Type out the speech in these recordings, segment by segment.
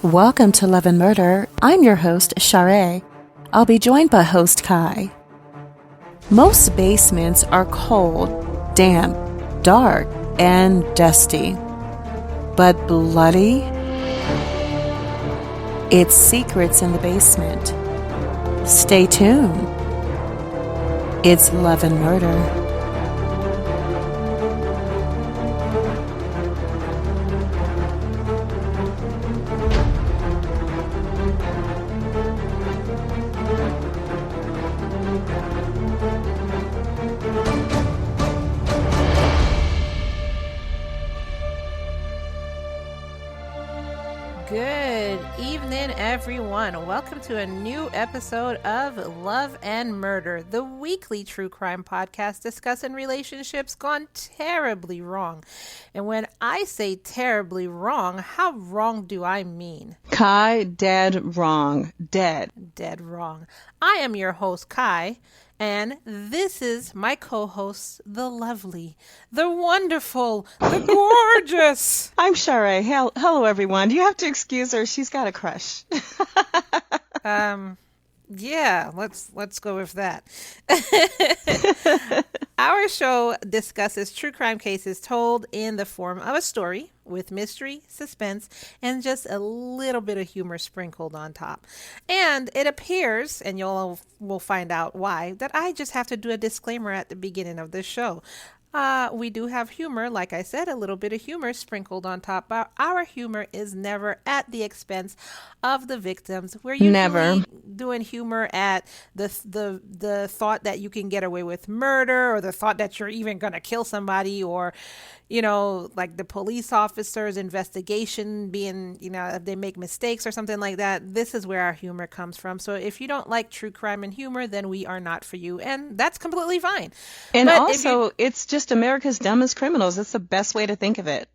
Welcome to Love and Murder. I'm your host, Char. I'll be joined by host Ky. Most basements are cold, damp, dark, and dusty. But bloody? It's secrets in the basement. Stay tuned. It's Love and Murder. Good evening, everyone. Welcome to a new episode of Love and Murder, the weekly true crime podcast discussing relationships gone terribly wrong. And when I say terribly wrong, how wrong do I mean? Ky, dead wrong. Dead. Dead wrong. I am your host, Ky. And this is my co-host, the lovely, the wonderful, the gorgeous. I'm Char. Hello, everyone. You have to excuse her. She's got a crush. Yeah, let's go with that. Our show discusses true crime cases told in the form of a story with mystery, suspense, and just a little bit of humor sprinkled on top. And it appears, and you'll find out why, that I just have to do a disclaimer at the beginning of this show. We do have humor, like I said, a little bit of humor sprinkled on top, but our humor is never at the expense of the victims. We're usually Never doing humor at the thought that you can get away with murder, or the thought that you're even going to kill somebody, or, you know, like the police officer's investigation being, you know, if they make mistakes or something like that. This is where our humor comes from. So if you don't like true crime and humor, then we are not for you. And that's completely fine. And but also, it's just America's dumbest criminals. That's the best way to think of it.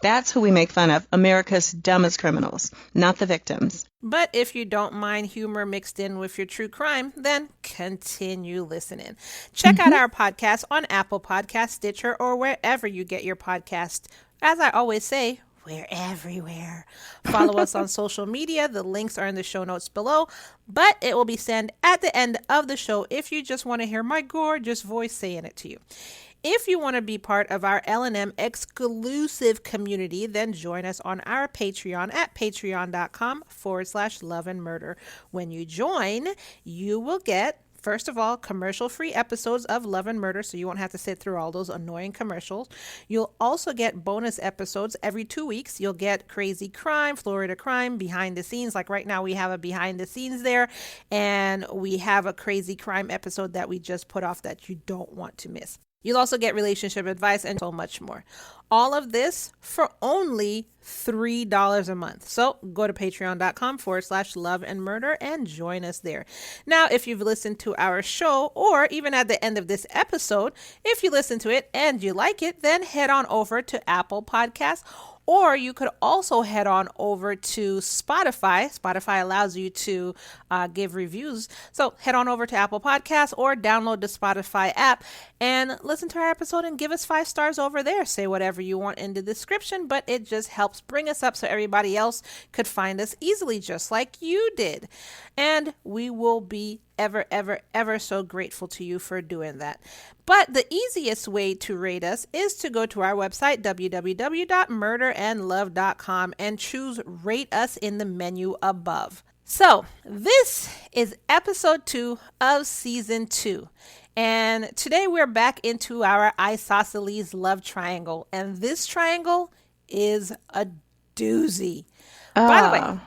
That's who we make fun of. America's dumbest criminals, not the victims. But if you don't mind humor mixed in with your true crime, then continue listening. Check out our podcast on Apple Podcasts, Stitcher, or wherever you get your podcast. As I always say, we're everywhere. Follow us on social media. The links are in the show notes below, but it will be sent at the end of the show if you just want to hear my gorgeous voice saying it to you. If you want to be part of our L&M exclusive community, then join us on our Patreon at patreon.com/love and murder. When you join, you will get, first of all, commercial-free episodes of Love and Murder, so you won't have to sit through all those annoying commercials. You'll also get bonus episodes every 2 weeks. You'll get Crazy Crime, Florida Crime, behind the scenes. Like right now, we have a behind the scenes there, and we have a Crazy Crime episode that we just put off that you don't want to miss. You'll also get relationship advice and so much more. All of this for only $3 a month. So go to patreon.com/love and murder and join us there. Now, if you've listened to our show, or even at the end of this episode, if you listen to it and you like it, then head on over to Apple Podcasts. Or you could also head on over to Spotify. Spotify allows you to give reviews. So head on over to Apple Podcasts or download the Spotify app and listen to our episode and give us 5 stars over there. Say whatever you want in the description, but it just helps bring us up so everybody else could find us easily, just like you did. And we will be ever so grateful to you for doing that. But the easiest way to rate us is to go to our website, www.murderandlove.com, and choose Rate Us in the menu above. So this is episode 2 of season 2. And today we're back into our isosceles love triangle. And this triangle is a doozy. By the way,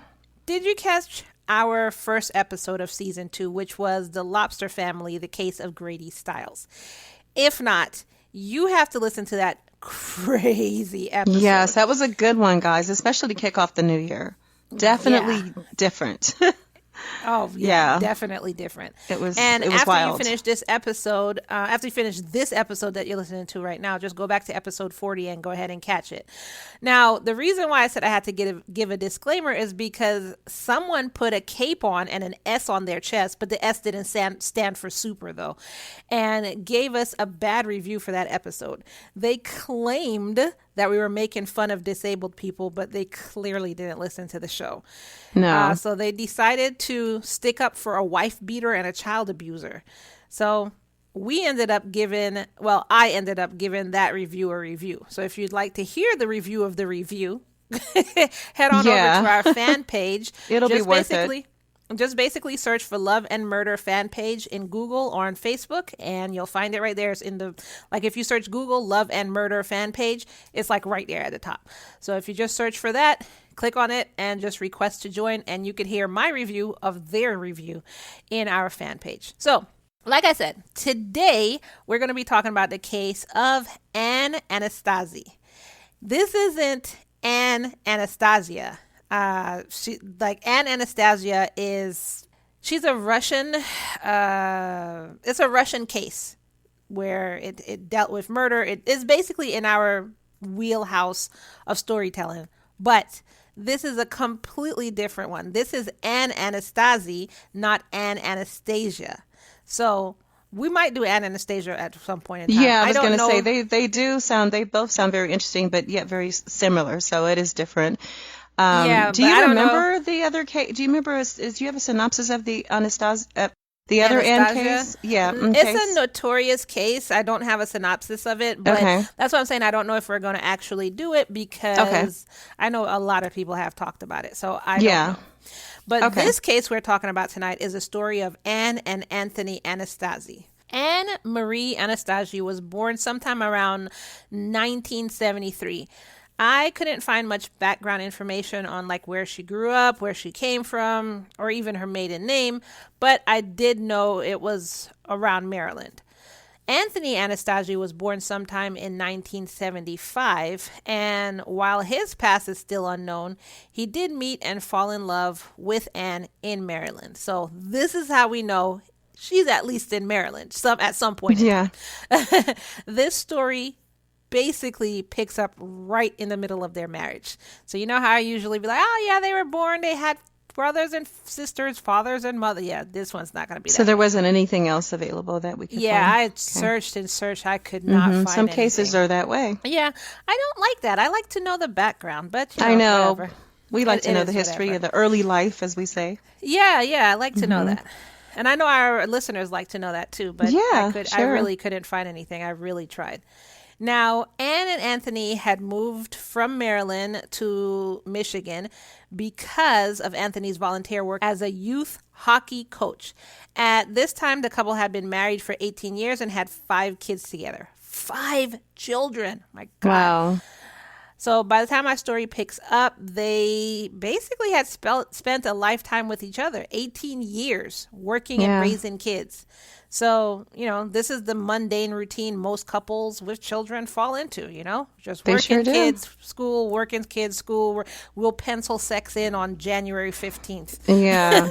did you catch our first episode of season 2, which was The Lobster Family, the case of Grady Stiles? If not, you have to listen to that crazy episode. Yes, that was a good one, guys, especially to kick off the new year. Definitely different. Oh, yeah, definitely different. It was after wild. You finish this episode, after you finish this episode that you're listening to right now, just go back to episode 40 and go ahead and catch it. Now, the reason why I said I had to give a disclaimer is because someone put a cape on and an S on their chest, but the S didn't stand for super, though, and gave us a bad review for that episode. They claimed that we were making fun of disabled people, but they clearly didn't listen to the show. No. So they decided to stick up for a wife beater and a child abuser. So I ended up giving that review a review. So if you'd like to hear the review of the review, head on over to our fan page. It'll be worth it. Just basically search for Love and Murder fan page in Google or on Facebook, and you'll find it right there. It's if you search Google Love and Murder fan page, it's like right there at the top. So if you just search for that, click on it and just request to join, and you could hear my review of their review in our fan page. So, like I said, today we're going to be talking about the case of Ann Anastasi. This isn't Ann Anastasia. Ann Anastasia she's a Russian, it's a Russian case where it dealt with murder. It is basically in our wheelhouse of storytelling, but this is a completely different one. This is Ann Anastasi, not Ann Anastasia. So we might do Ann Anastasia at some point in time. Yeah, I was going to say they both sound very interesting, but yet very similar. So it is different. Do you remember the other case? Do you remember? Do you have a synopsis of the Anastasia? The other Ann case? Yeah. It's a notorious case. I don't have a synopsis of it, but that's what I'm saying. I don't know if we're going to actually do it because I know a lot of people have talked about it. So I don't know. But this case we're talking about tonight is a story of Ann and Anthony Anastasi. Ann Marie Anastasi was born sometime around 1973. I couldn't find much background information on where she grew up, where she came from, or even her maiden name, but I did know it was around Maryland. Anthony Anastasi was born sometime in 1975, and while his past is still unknown, he did meet and fall in love with Ann in Maryland. So this is how we know she's at least in Maryland at some point. Yeah. This story basically picks up right in the middle of their marriage. So you know how I usually be like, oh yeah, they were born, they had brothers and sisters, fathers and mother. Yeah, this one's not going to be that. So there wasn't anything else available that we could find? I searched and searched. I could not find Some cases anything. are that way. Yeah, I don't like that. I like to know the background, but I know. Whatever. We like to know the history of the early life, as we say. Yeah, I like to know that. And I know our listeners like to know that too, but I really couldn't find anything. I really tried. Now, Ann and Anthony had moved from Maryland to Michigan because of Anthony's volunteer work as a youth hockey coach. At this time, the couple had been married for 18 years and had 5 kids together. 5 children. My God. Wow. So by the time my story picks up, they basically had spent a lifetime with each other, 18 years working and raising kids. So, this is the mundane routine most couples with children fall into, just working kids, school, working kids, school. We'll pencil sex in on January 15th. Yeah.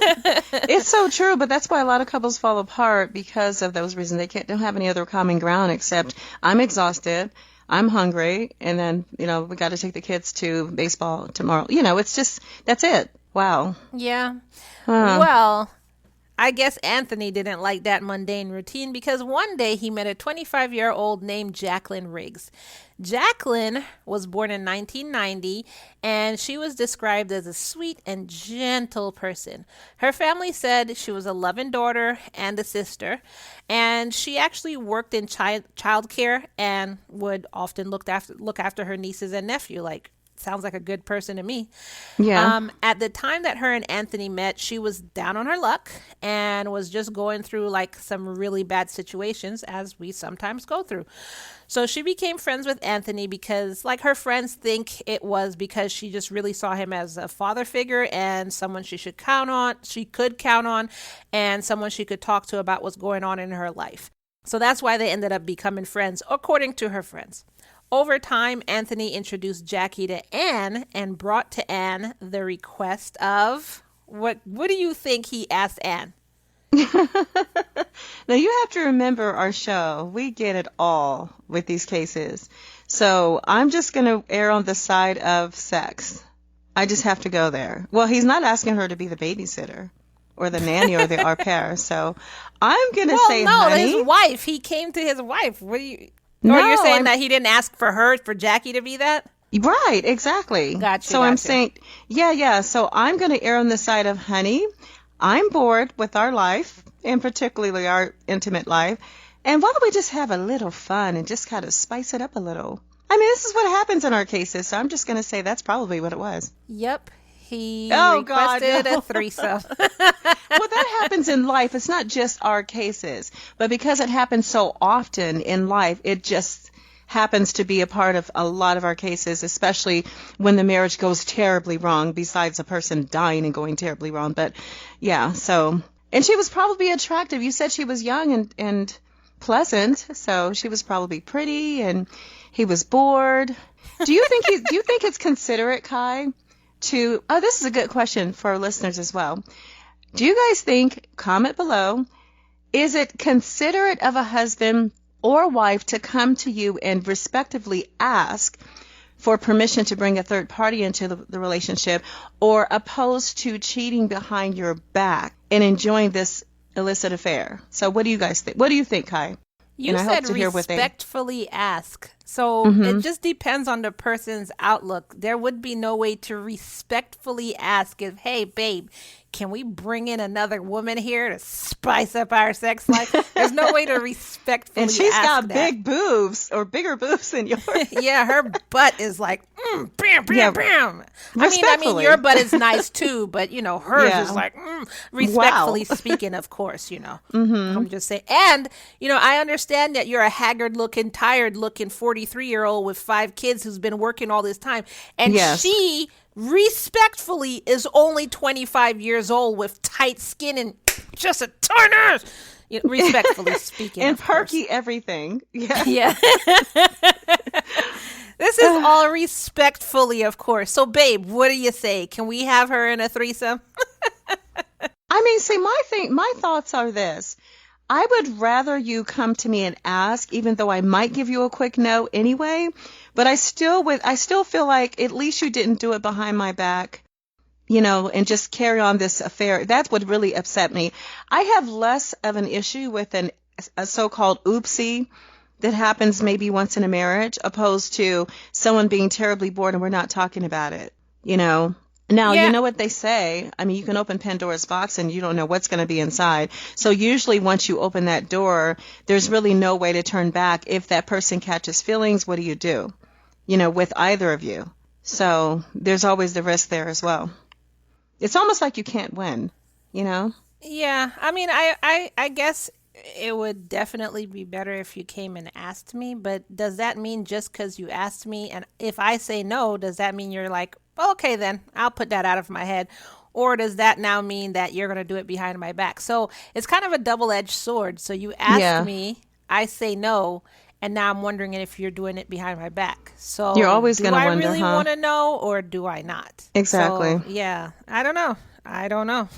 It's so true, but that's why a lot of couples fall apart because of those reasons. They don't have any other common ground except I'm exhausted, I'm hungry, and then, we got to take the kids to baseball tomorrow. It's just, that's it. Wow. Yeah. Well, I guess Anthony didn't like that mundane routine because one day he met a 25-year-old named Jacqueline Riggs. Jacqueline was born in 1990, and she was described as a sweet and gentle person. Her family said she was a loving daughter and a sister, and she actually worked in childcare and would often look after her nieces and nephew. Sounds like a good person to me. Yeah. At the time that her and Anthony met, she was down on her luck and was just going through some really bad situations, as we sometimes go through. So she became friends with Anthony because her friends think it was because she just really saw him as a father figure and someone she could count on, and someone she could talk to about what's going on in her life. So that's why they ended up becoming friends, according to her friends. Over time, Anthony introduced Jackie to Ann and brought to Ann the request of, what do you think he asked Ann? Now, you have to remember our show. We get it all with these cases. So I'm just going to err on the side of sex. I just have to go there. Well, he's not asking her to be the babysitter or the nanny or the au pair. So I'm going to say, honey. His wife. He came to his wife. What do you... Or you're saying that he didn't ask for Jackie to be that? Right, exactly. Gotcha. So I'm saying, yeah. So I'm going to err on the side of, honey, I'm bored with our life, and particularly our intimate life. And why don't we just have a little fun and just kind of spice it up a little? I mean, this is what happens in our cases, so I'm just going to say that's probably what it was. Yep. He requested a threesome. Well, that happens in life. It's not just our cases. But because it happens so often in life, it just happens to be a part of a lot of our cases, especially when the marriage goes terribly wrong, besides a person dying and going terribly wrong. But, yeah, so... And she was probably attractive. You said she was young and pleasant, so she was probably pretty, and he was bored. Do you think it's considerate, Ky, to... Oh, this is a good question for our listeners as well. Do you guys think, comment below, is it considerate of a husband or wife to come to you and respectively ask for permission to bring a third party into the relationship, or opposed to cheating behind your back and enjoying this illicit affair? So what do you guys think? What do you think, Ky? You said respectfully ask. So it just depends on the person's outlook. There would be no way to respectfully ask if, hey, babe, can we bring in another woman here to spice up our sex life? There's no way to respectfully ask. And she's got big boobs, or bigger boobs than yours. Yeah, her butt is like, bam, bam, bam. I mean, your butt is nice too, but, hers is like, respectfully speaking, of course, I'm just saying. And, I understand that you're a haggard-looking, tired-looking 43-year-old with 5 kids who's been working all this time. And she... respectfully is only 25 years old with tight skin and just a turner. Respectfully speaking. And perky everything. Yeah. Yeah. This is all respectfully, of course. So, babe, what do you say? Can we have her in a threesome? I mean, see, my thoughts are this. I would rather you come to me and ask, even though I might give you a quick no anyway. But I still feel like at least you didn't do it behind my back, and just carry on this affair. That's what really upset me. I have less of an issue with a so-called oopsie that happens maybe once in a marriage, opposed to someone being terribly bored and we're not talking about it, Now, you know what they say. I mean, you can open Pandora's box and you don't know what's going to be inside. So usually once you open that door, there's really no way to turn back. If that person catches feelings, what do you do? With either of you. So there's always the risk there as well. It's almost like you can't win, Yeah. I mean, I guess it would definitely be better if you came and asked me. But does that mean just because you asked me, and if I say no, does that mean you're like, okay, then I'll put that out of my head? Or does that now mean that you're going to do it behind my back? So it's kind of a double-edged sword. So you ask me, I say no, and now I'm wondering if you're doing it behind my back. So you're always going to wonder, do I really want to know, or do I not? Exactly. So, yeah, I don't know.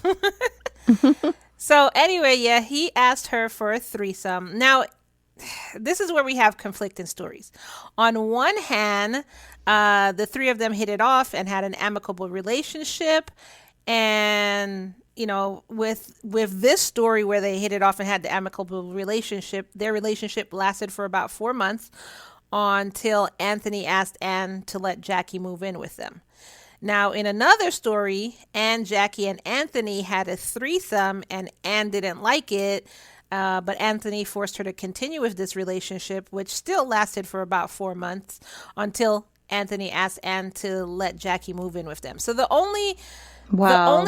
So anyway, he asked her for a threesome. Now, this is where we have conflicting stories. On one hand, the 3 of them hit it off and had an amicable relationship. And, with this story where they hit it off and had the amicable relationship, their relationship lasted for about 4 months until Anthony asked Ann to let Jackie move in with them. Now, in another story, Ann, Jackie, and Anthony had a threesome, and Ann didn't like it. But Anthony forced her to continue with this relationship, which still lasted for about 4 months until Anthony asked Ann to let Jackie move in with them. So the only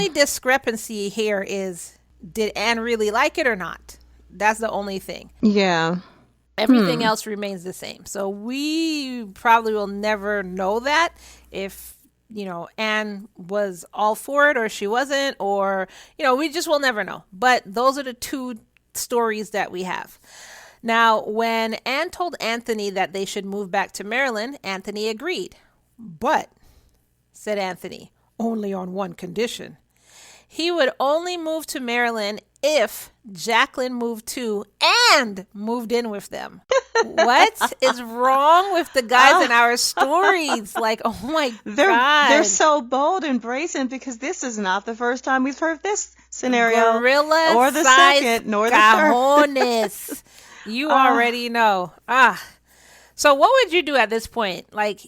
discrepancy here is, did Ann really like it or not? That's the only thing. Yeah. Everything else remains the same. So we probably will never know that if, Ann was all for it or she wasn't, or, we just will never know. But those are the 2 stories that we have. Now, when Ann told Anthony that they should move back to Maryland, Anthony agreed. But, said Anthony, only on one condition. He would only move to Maryland if Jacqueline moved too and moved in with them. What is wrong with the guys in our stories? Like, oh my God. They're so bold and brazen, because this is not the first time we've heard this scenario. Gorilla or the second, nor the third. You already know. So what would you do at this point? Like,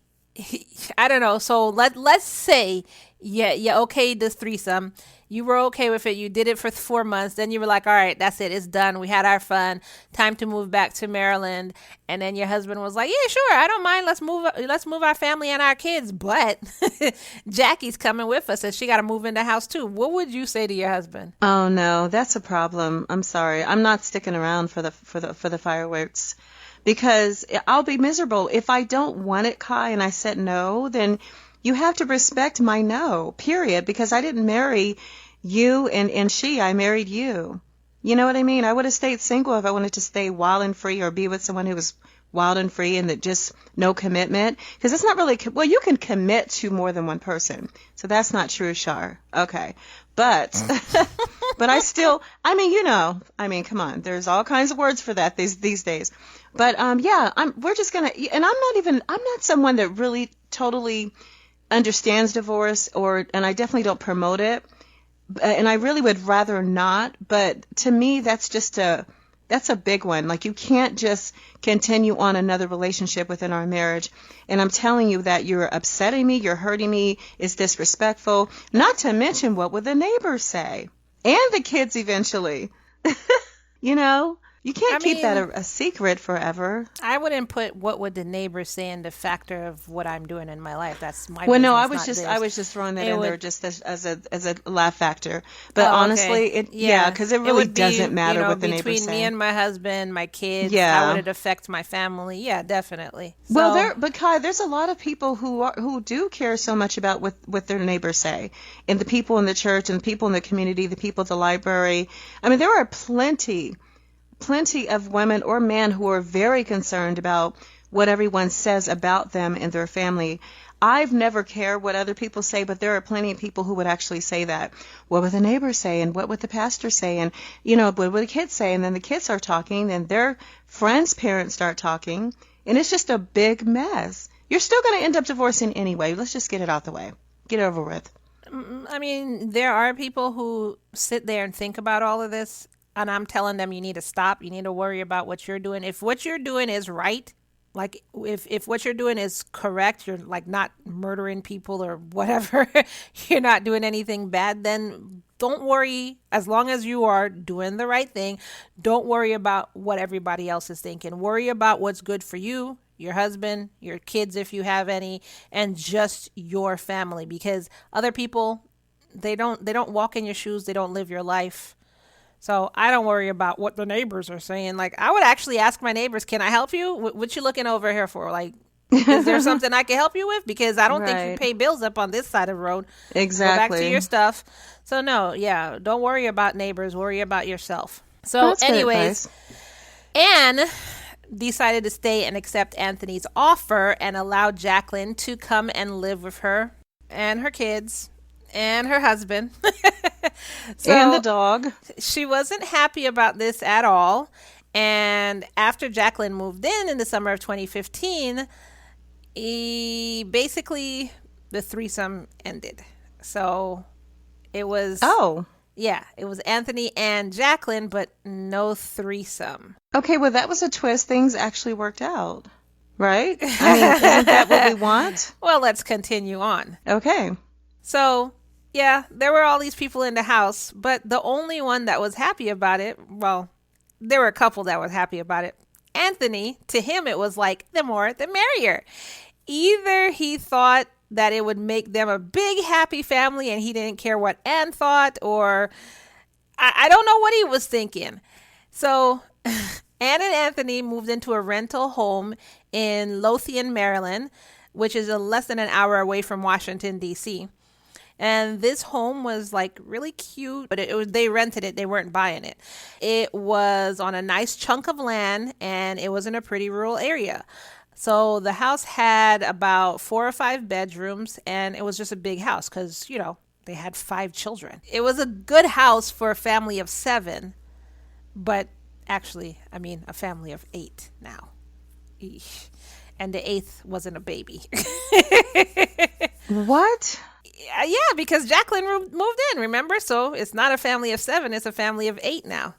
I don't know. So let's say, yeah, okay, this threesome. You were okay with it. You did it for 4 months. Then you were like, all right, that's it. It's done. We had our fun. Time to move back to Maryland. And then your husband was like, yeah, sure. I don't mind. Let's move our family and our kids. But Jackie's coming with us and she got to move in the house too. What would you say to your husband? Oh no, that's a problem. I'm sorry. I'm not sticking around for the fireworks because I'll be miserable. If I don't want it, Kai, and I said no, then you have to respect my no, period, because I didn't marry you and I married you. You know what I mean? I would have stayed single if I wanted to stay wild and free or be with someone who was wild and free and that just no commitment. Because it's not really, well, you can commit to more than one person. So that's not true, Char. Okay. But, but I still, come on, there's all kinds of words for that these days. But, yeah, we're just going to, and I'm not someone that really totally understands divorce and I definitely don't promote it. And I really would rather not, but to me, that's a big one. Like, you can't just continue on another relationship within our marriage. And I'm telling you that you're upsetting me, you're hurting me, it's disrespectful. Not to mention, what would the neighbors say? And the kids eventually. You know? You can't keep that a secret forever. I wouldn't put what would the neighbors say in the factor of what I'm doing in my life. That's my well, business, no, I was just throwing that in there just as a laugh factor. But honestly, okay. Because it really doesn't matter what the neighbors say. Between me and my husband, my kids, how would it affect my family? Yeah, definitely. So, well, but Kai, there's a lot of people who do care so much about what their neighbors say, and the people in the church, and the people in the community, the people at the library. I mean, there are plenty of women or men who are very concerned about what everyone says about them and their family. I've never cared what other people say, but there are plenty of people who would actually say that. What would the neighbors say, and what would the pastor say, and what would the kids say? And then the kids are talking, and their friends' parents start talking, and it's just a big mess. You're still going to end up divorcing anyway. Let's just get it out the way. Get it over with. I mean, there are people who sit there and think about all of this, and I'm telling them you need to stop. You need to worry about what you're doing. If what you're doing is right, like if what you're doing is correct, you're like not murdering people or whatever, you're not doing anything bad, then don't worry. As long as you are doing the right thing, don't worry about what everybody else is thinking. Worry about what's good for you, your husband, your kids if you have any, and just your family, because other people, they don't walk in your shoes, they don't live your life. So I don't worry about what the neighbors are saying. Like, I would actually ask my neighbors, can I help you? What you looking over here for? Like, is there something I can help you with? Because I don't think you pay bills up on this side of the road. Exactly. Go back to your stuff. So no, yeah, don't worry about neighbors. Worry about yourself. So anyways, Anne decided to stay and accept Anthony's offer and allow Jacqueline to come and live with her and her kids and her husband. And the dog. She wasn't happy about this at all. And after Jacqueline moved in the summer of 2015, basically the threesome ended. So it was... Oh. Yeah, it was Anthony and Jacqueline, but no threesome. Okay, well, that was a twist. Things actually worked out, right? I mean, isn't that what we want? Well, let's continue on. Okay. So... yeah, there were all these people in the house, but the only one that was happy about it, well, there were a couple that was happy about it. Anthony, to him, it was like, the more, the merrier. Either he thought that it would make them a big, happy family and he didn't care what Anne thought, or I don't know what he was thinking. So Anne and Anthony moved into a rental home in Lothian, Maryland, which is less than an hour away from Washington, D.C., and this home was like really cute, but they rented it. They weren't buying it. It was on a nice chunk of land and it was in a pretty rural area. So the house had about 4 or 5 bedrooms and it was just a big house because, they had 5 children. It was a good house for a family of 7, but actually, a family of 8 now. Eesh. And the 8th wasn't a baby. What? Yeah, because Jacqueline moved in, remember? So it's not a family of 7, it's a family of 8 now.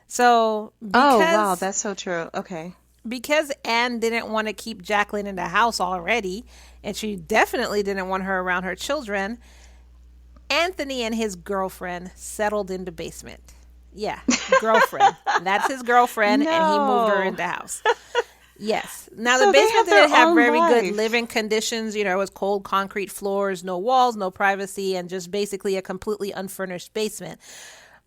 So oh, wow, that's so true. Okay. because Anne didn't want to keep Jacqueline in the house already, and she definitely didn't want her around her children, Anthony and his girlfriend settled in the basement. Yeah, girlfriend. That's his girlfriend, and he moved her in the house. Yes. Now, So the they basement have their didn't have own very good life. living conditions. You know, it was cold concrete floors, no walls, no privacy, and just basically a completely unfurnished basement.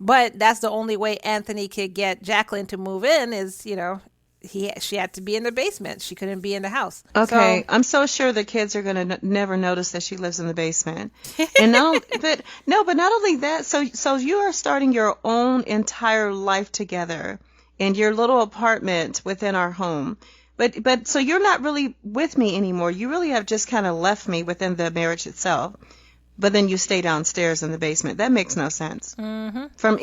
But that's the only way Anthony could get Jacqueline to move in is, she had to be in the basement. She couldn't be in the house. Okay, So, I'm so sure the kids are going to never notice that she lives in the basement. And not, but not only that. So you are starting your own entire life together in your little apartment within our home. But so you're not really with me anymore. You really have just kind of left me within the marriage itself. But then you stay downstairs in the basement. That makes no sense. mm-hmm. From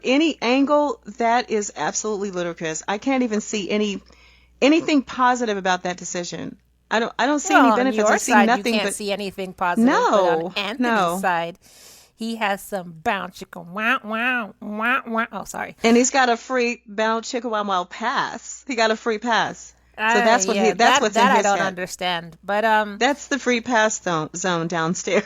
any angle, that is absolutely ludicrous. I can't even see anything positive about that decision. I don't see any Well, on benefits. your I see side, nothing you can't but see anything positive. No, But on Anthony's no. side, he has some bounce chicken. Wow, wow, wow, wow. Oh, sorry. and he's got a free Bound Chicka Wow Wow pass. He got a free pass. So that's what Yeah, that's what's that in I his don't head. understand. But That's the free pass zone downstairs.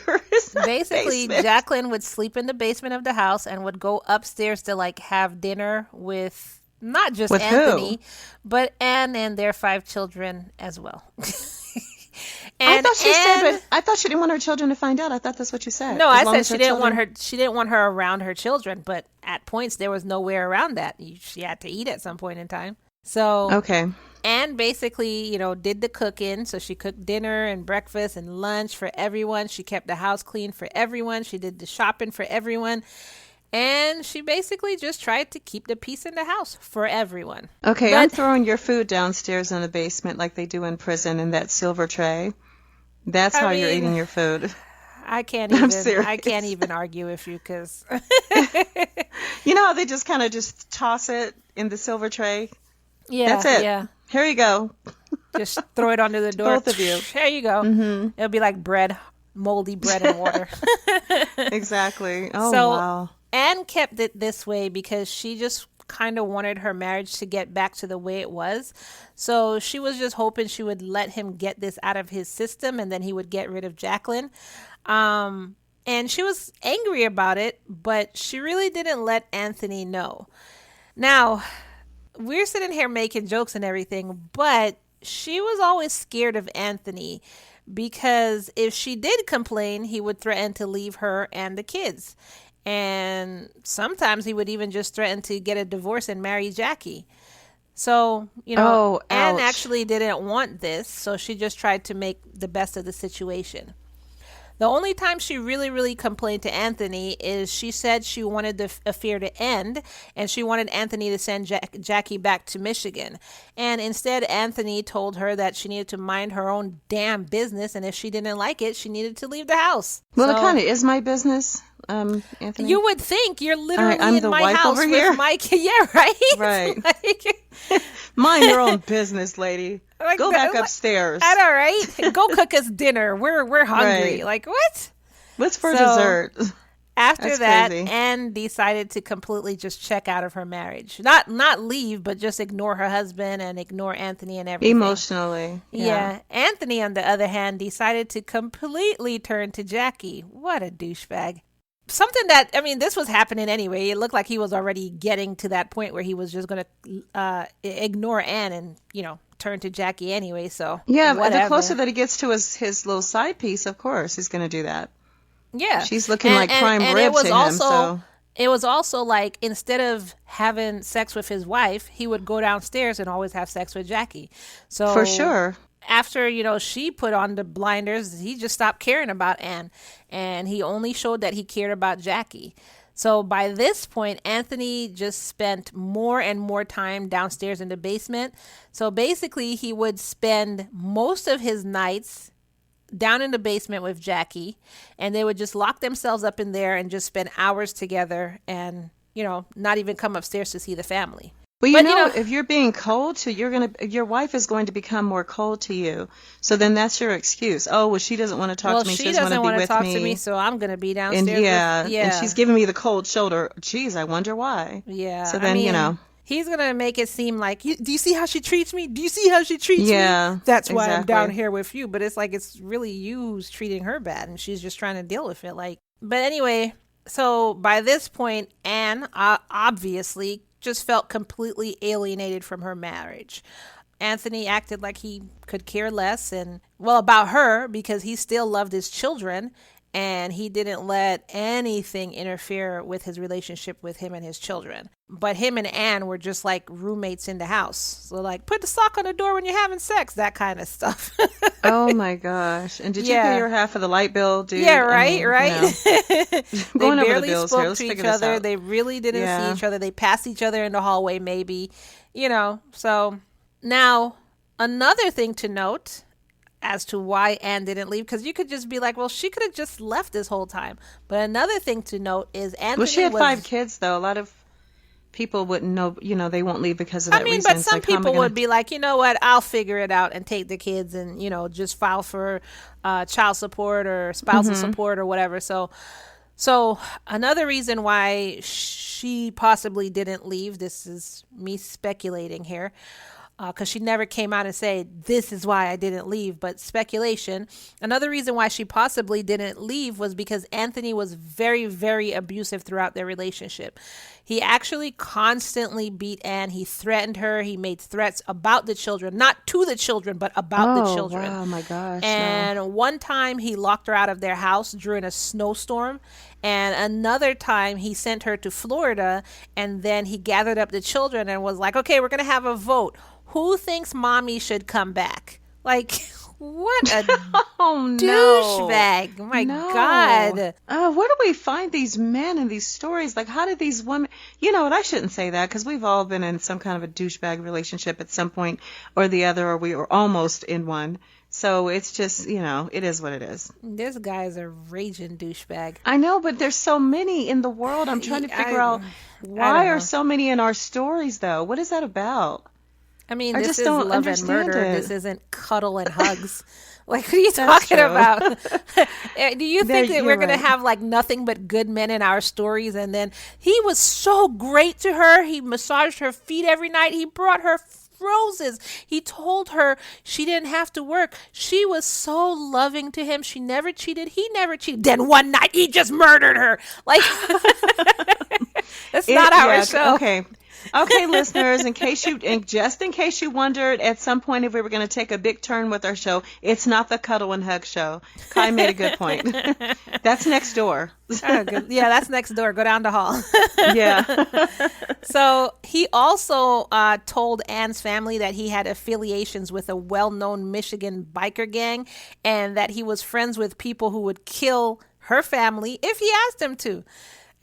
basically, Basement. Jacqueline would sleep in the basement of the house and would go upstairs to like have dinner with not just With who? Anthony, but Anne and their 5 children as well. I And thought she said, Anne- but I thought she didn't want her children to find out. I thought that's what you said. No, As I long said as she her didn't want children- her. She didn't want her around her children, but at points there was nowhere around that. She had to eat at some point in time. So Okay. Anne basically, did the cooking. So she cooked dinner and breakfast and lunch for everyone. She kept the house clean for everyone. She did the shopping for everyone. And she basically just tried to keep the peace in the house for everyone. Okay, But- I'm throwing your food downstairs in the basement like they do in prison in that silver tray. That's I how you're mean, eating your food. I can't I'm even. serious. I can't even argue with you because You know how they just kind of just toss it in the silver tray? yeah, That's it. yeah. Here you go. Just throw it under the door. Both of you. There you go. Mm-hmm. It'll be like bread, moldy bread and water. Exactly. Oh, So- wow. Anne kept it this way because she just kind of wanted her marriage to get back to the way it was. So she was just hoping she would let him get this out of his system and then he would get rid of Jacqueline. And she was angry about it, but she really didn't let Anthony know. Now, we're sitting here making jokes and everything, but she was always scared of Anthony because if she did complain, he would threaten to leave her and the kids. And sometimes he would even just threaten to get a divorce and marry Jackie. So, Oh, Anne ouch. actually didn't want this, so she just tried to make the best of the situation. The only time she really, really complained to Anthony is she said she wanted the affair to end and she wanted Anthony to send Jackie back to Michigan. And instead, Anthony told her that she needed to mind her own damn business, and if she didn't like it, she needed to leave the house. Well, it So- kind of is my business, Anthony. You would think you're literally I'm in the my wife house over with here. my kid. Yeah, right? Right. Like, Mind your own business, lady. Like Go that- back upstairs. all right. Go cook us dinner. We're hungry. Right. Like, what? What's for So- dessert? After That's that, crazy. Anne decided to completely just check out of her marriage. Not leave, but just ignore her husband and ignore Anthony and everything. Emotionally. Yeah. Anthony, on the other hand, decided to completely turn to Jackie. What a douchebag. Something that, this was happening anyway. It looked like he was already getting to that point where he was just going to ignore Anne and, turn to Jackie anyway. So, Yeah, but the whatever. closer that he gets to his little side piece, of course, he's going to do that. Yeah. She's looking like prime rib to him, so- It was also like, instead of having sex with his wife, he would go downstairs and always have sex with Jackie. So For sure. after, she put on the blinders, he just stopped caring about Anne. And he only showed that he cared about Jackie. So by this point, Anthony just spent more and more time downstairs in the basement. So basically, he would spend most of his nights down in the basement with Jackie, and they would just lock themselves up in there and just spend hours together and, not even come upstairs to see the family. Well, But, if you're being cold to, your wife is going to become more cold to you. So then that's your excuse. Oh, well, she doesn't want to talk Well, to me. she doesn't doesn't want want to to be talk with to me, so I'm going to be And downstairs. yeah, with, yeah. and she's giving me the cold shoulder. Geez, I wonder why. Yeah. So then, He's going to make it seem like, do you see how she treats me? Do you see how she treats me? That's why I'm down here with you. But it's like, it's really you who's treating her bad, and she's just trying to deal with it. Like, but anyway, so by this point, Anne obviously just felt completely alienated from her marriage. Anthony acted like he could care less about her, because he still loved his children, and he didn't let anything interfere with his relationship with him and his children. But him and Anne were just like roommates in the house. So like, put the sock on the door when you're having sex, that kind of stuff. Oh my gosh. And did you pay your half of the light bill, dude? Yeah, right, right. They barely spoke to each other. They really didn't see each other. They passed each other in the hallway, maybe, so now another thing to note as to why Anne didn't leave, because you could just be like, well, she could have just left this whole time. But another thing to note is Anthony Well, she had 5 kids, though. A lot of people wouldn't know, they won't leave because of that reason. But some people would be like, you know what, I'll figure it out and take the kids and, just file for child support or spousal support or whatever. So another reason why she possibly didn't leave, this is me speculating here, because she never came out and said, this is why I didn't leave, but speculation. Another reason why she possibly didn't leave was because Anthony was very, very abusive throughout their relationship. He actually constantly beat Anne. He threatened her. He made threats about the children, not to the children, but about the children. Oh my gosh. And one time he locked her out of their house during a snowstorm. And another time he sent her to Florida, and then he gathered up the children and was like, okay, we're going to have a vote. Who thinks mommy should come back? Like, what a douchebag. Oh my God. Where do we find these men in these stories? Like, how did these women... You know what? I shouldn't say that, because we've all been in some kind of a douchebag relationship at some point or the other, or we were almost in one. So it's just, it is what it is. This guy's a raging douchebag. I know, but there's so many in the world. I'm trying to figure out why are so many in our stories, though? What is that about? I mean, this is love and murder. This isn't cuddle and hugs. Like, what are you talking about? Do you think that we're going to have like nothing but good men in our stories? And then he was so great to her. He massaged her feet every night. He brought her roses. He told her she didn't have to work. She was so loving to him. She never cheated. He never cheated. Then one night he just murdered her. Like, that's not our show. Okay, listeners, just in case you wondered at some point if we were going to take a big turn with our show, it's not the Cuddle and Hug show. Ky made a good point. That's next door. Oh, good. Yeah, that's next door. Go down the hall. Yeah. So he also told Anne's family that he had affiliations with a well-known Michigan biker gang, and that he was friends with people who would kill her family if he asked them to.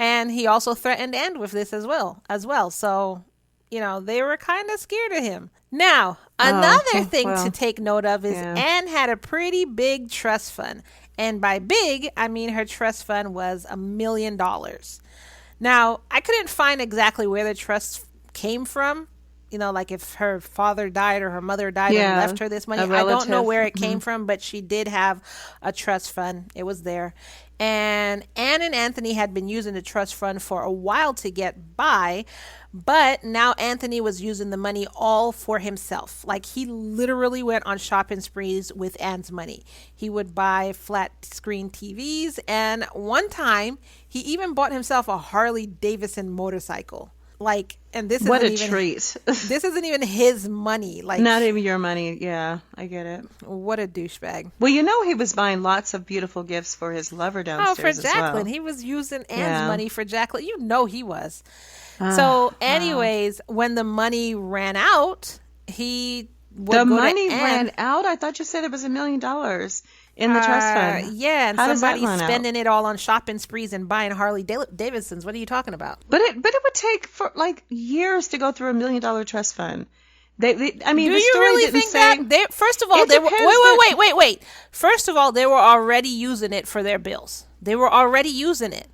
And he also threatened Anne with this as well. So, they were kind of scared of him. Now, another thing to take note of is Anne had a pretty big trust fund. And by big, I mean her trust fund was $1 million. Now, I couldn't find exactly where the trust came from. Like if her father died or her mother died and left her this money. I don't know where it came from, but she did have a trust fund. It was there. And Anne and Anthony had been using the trust fund for a while to get by, but now Anthony was using the money all for himself. Like, he literally went on shopping sprees with Anne's money. He would buy flat screen TVs, and one time he even bought himself a Harley Davidson motorcycle. Like, and this what isn't a even, treat. This isn't even his money. Like, not even your money. Yeah, I get it. What a douchebag. Well, he was buying lots of beautiful gifts for his lover downstairs. For Jacqueline. Well. He was using Anne's money for Jacqueline. He was. So anyways, when the money ran out, he would The go money to Anne. ran out? I thought you said it was $1 million in the trust fund. Yeah, and How somebody's spending it all on shopping sprees and buying Harley Davidsons. What are you talking about? But it would take for like years to go through $1 million trust fund. I mean, do the story you really didn't think say. that? First of all, they were wait. First of all, they were already using it for their bills. They were already using it.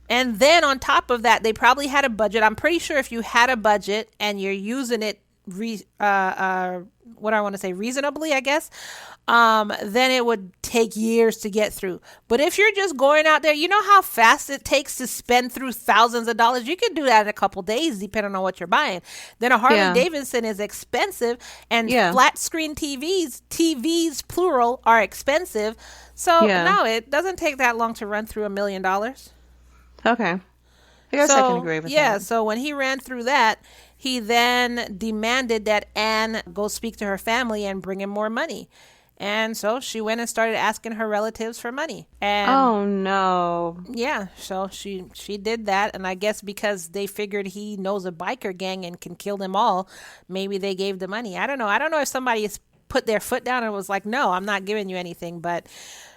And then on top of that, they probably had a budget. I'm pretty sure if you had a budget and you're using it what I want to say, reasonably, I guess, then it would take years to get through. But if you're just going out there, you know how fast it takes to spend through thousands of dollars? You can do that in a couple days, depending on what you're buying. Then a Harley Davidson is expensive, and flat screen TVs plural, are expensive. So no, it doesn't take that long to run through $1 million. Okay. I guess I can agree with that. Yeah, so when he ran through that, he then demanded that Anne go speak to her family and bring him more money. And so she went and started asking her relatives for money. And oh, no. Yeah, so she did that. And I guess because they figured he knows a biker gang and can kill them all, maybe they gave the money. I don't know. I don't know if somebody has put their foot down and was like, no, I'm not giving you anything. But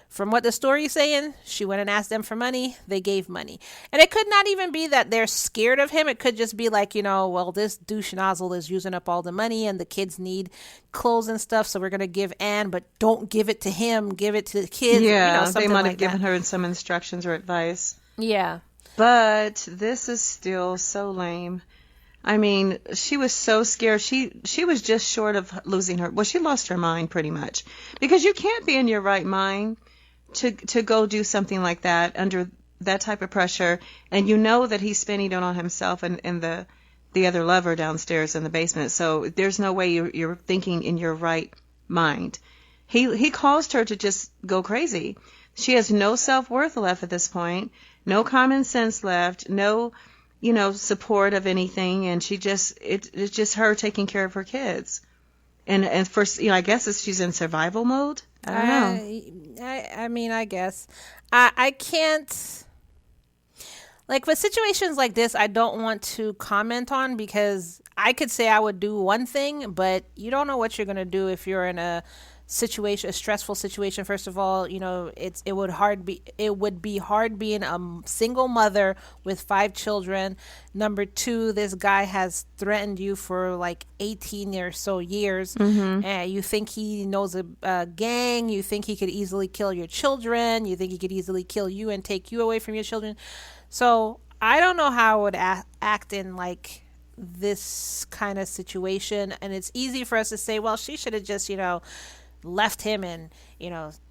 from what the story is saying, she went and asked them for money. They gave money. And it could not even be that they're scared of him. It could just be like, well, this douche nozzle is using up all the money and the kids need clothes and stuff. So we're going to give Anne, but don't give it to him. Give it to the kids. Yeah, they might have given her some instructions or advice. Yeah. But this is still so lame. I mean, she was so scared. She was just short of losing her. Well, she lost her mind pretty much. Because you can't be in your right mind to go do something like that under that type of pressure, and you know that he's spending it on himself and the other lover downstairs in the basement. So there's no way you're thinking in your right mind. He caused her to just go crazy. She has no self-worth left at this point, no common sense left, no support of anything, and it's just her taking care of her kids. And first, I guess she's in survival mode. I don't know. I mean, I guess. I can't. Like, with situations like this, I don't want to comment on, because I could say I would do one thing, but you don't know what you're going to do if you're in a stressful situation. First of all, it would be hard being a single mother with 5 children. Number 2, this guy has threatened you for like 18 or so years. And you think he knows a gang. You think he could easily kill your children. You think he could easily kill you and take you away from your children. So I don't know how I would act in like this kind of situation. And it's easy for us to say, well, she should have just, left him and,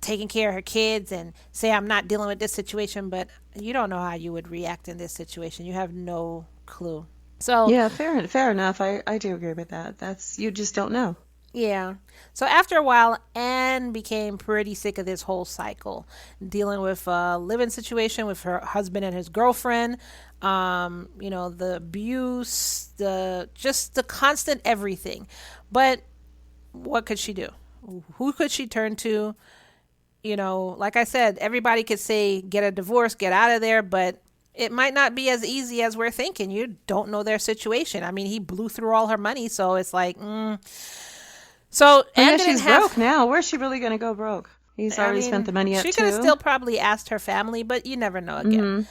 taking care of her kids and say, I'm not dealing with this situation. But you don't know how you would react in this situation. You have no clue. So yeah, fair enough. I do agree with that. You just don't know. Yeah. So after a while, Anne became pretty sick of this whole cycle, dealing with a living situation with her husband and his girlfriend, the abuse, the constant everything. But what could she do? Who could she turn to? Like I said, everybody could say, get a divorce, get out of there, but it might not be as easy as we're thinking. You don't know their situation. I mean, he blew through all her money, so it's like, So Anne she's broke now. Where's she really going to go broke? He's already spent the money up too. She could have still probably asked her family, but you never know again.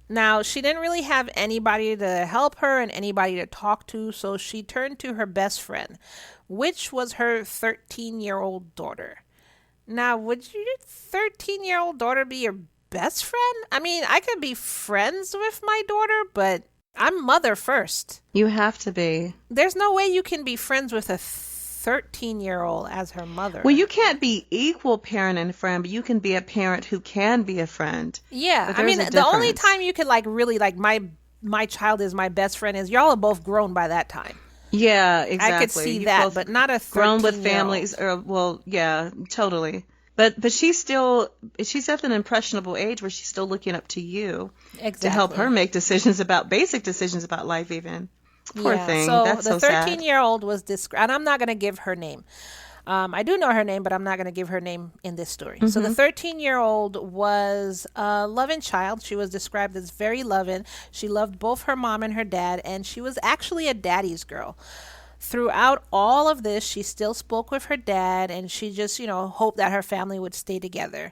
Now, she didn't really have anybody to help her and anybody to talk to, so she turned to her best friend, which was her 13-year-old daughter. Now, would your 13-year-old daughter be your best friend? I mean, I could be friends with my daughter, but I'm mother first. You have to be. There's no way you can be friends with a 13-year-old as her mother. Well, you can't be equal parent and friend, but you can be a parent who can be a friend. Yeah, I mean, the only time you could really my child is my best friend is y'all are both grown by that time. Yeah, exactly. I could see that, but not a 13-year-old. Grown with families, yeah, totally. But she's at an impressionable age where she's still looking up to you to help her make basic decisions about life even. Poor thing. So that's the so 13-year-old was described, and I'm not going to give her name. I do know her name, but I'm not going to give her name in this story. So the 13-year-old was a loving child. She was described as very loving. She loved both her mom and her dad, and she was actually a daddy's girl. Throughout all of this, she still spoke with her dad, and she just, hoped that her family would stay together.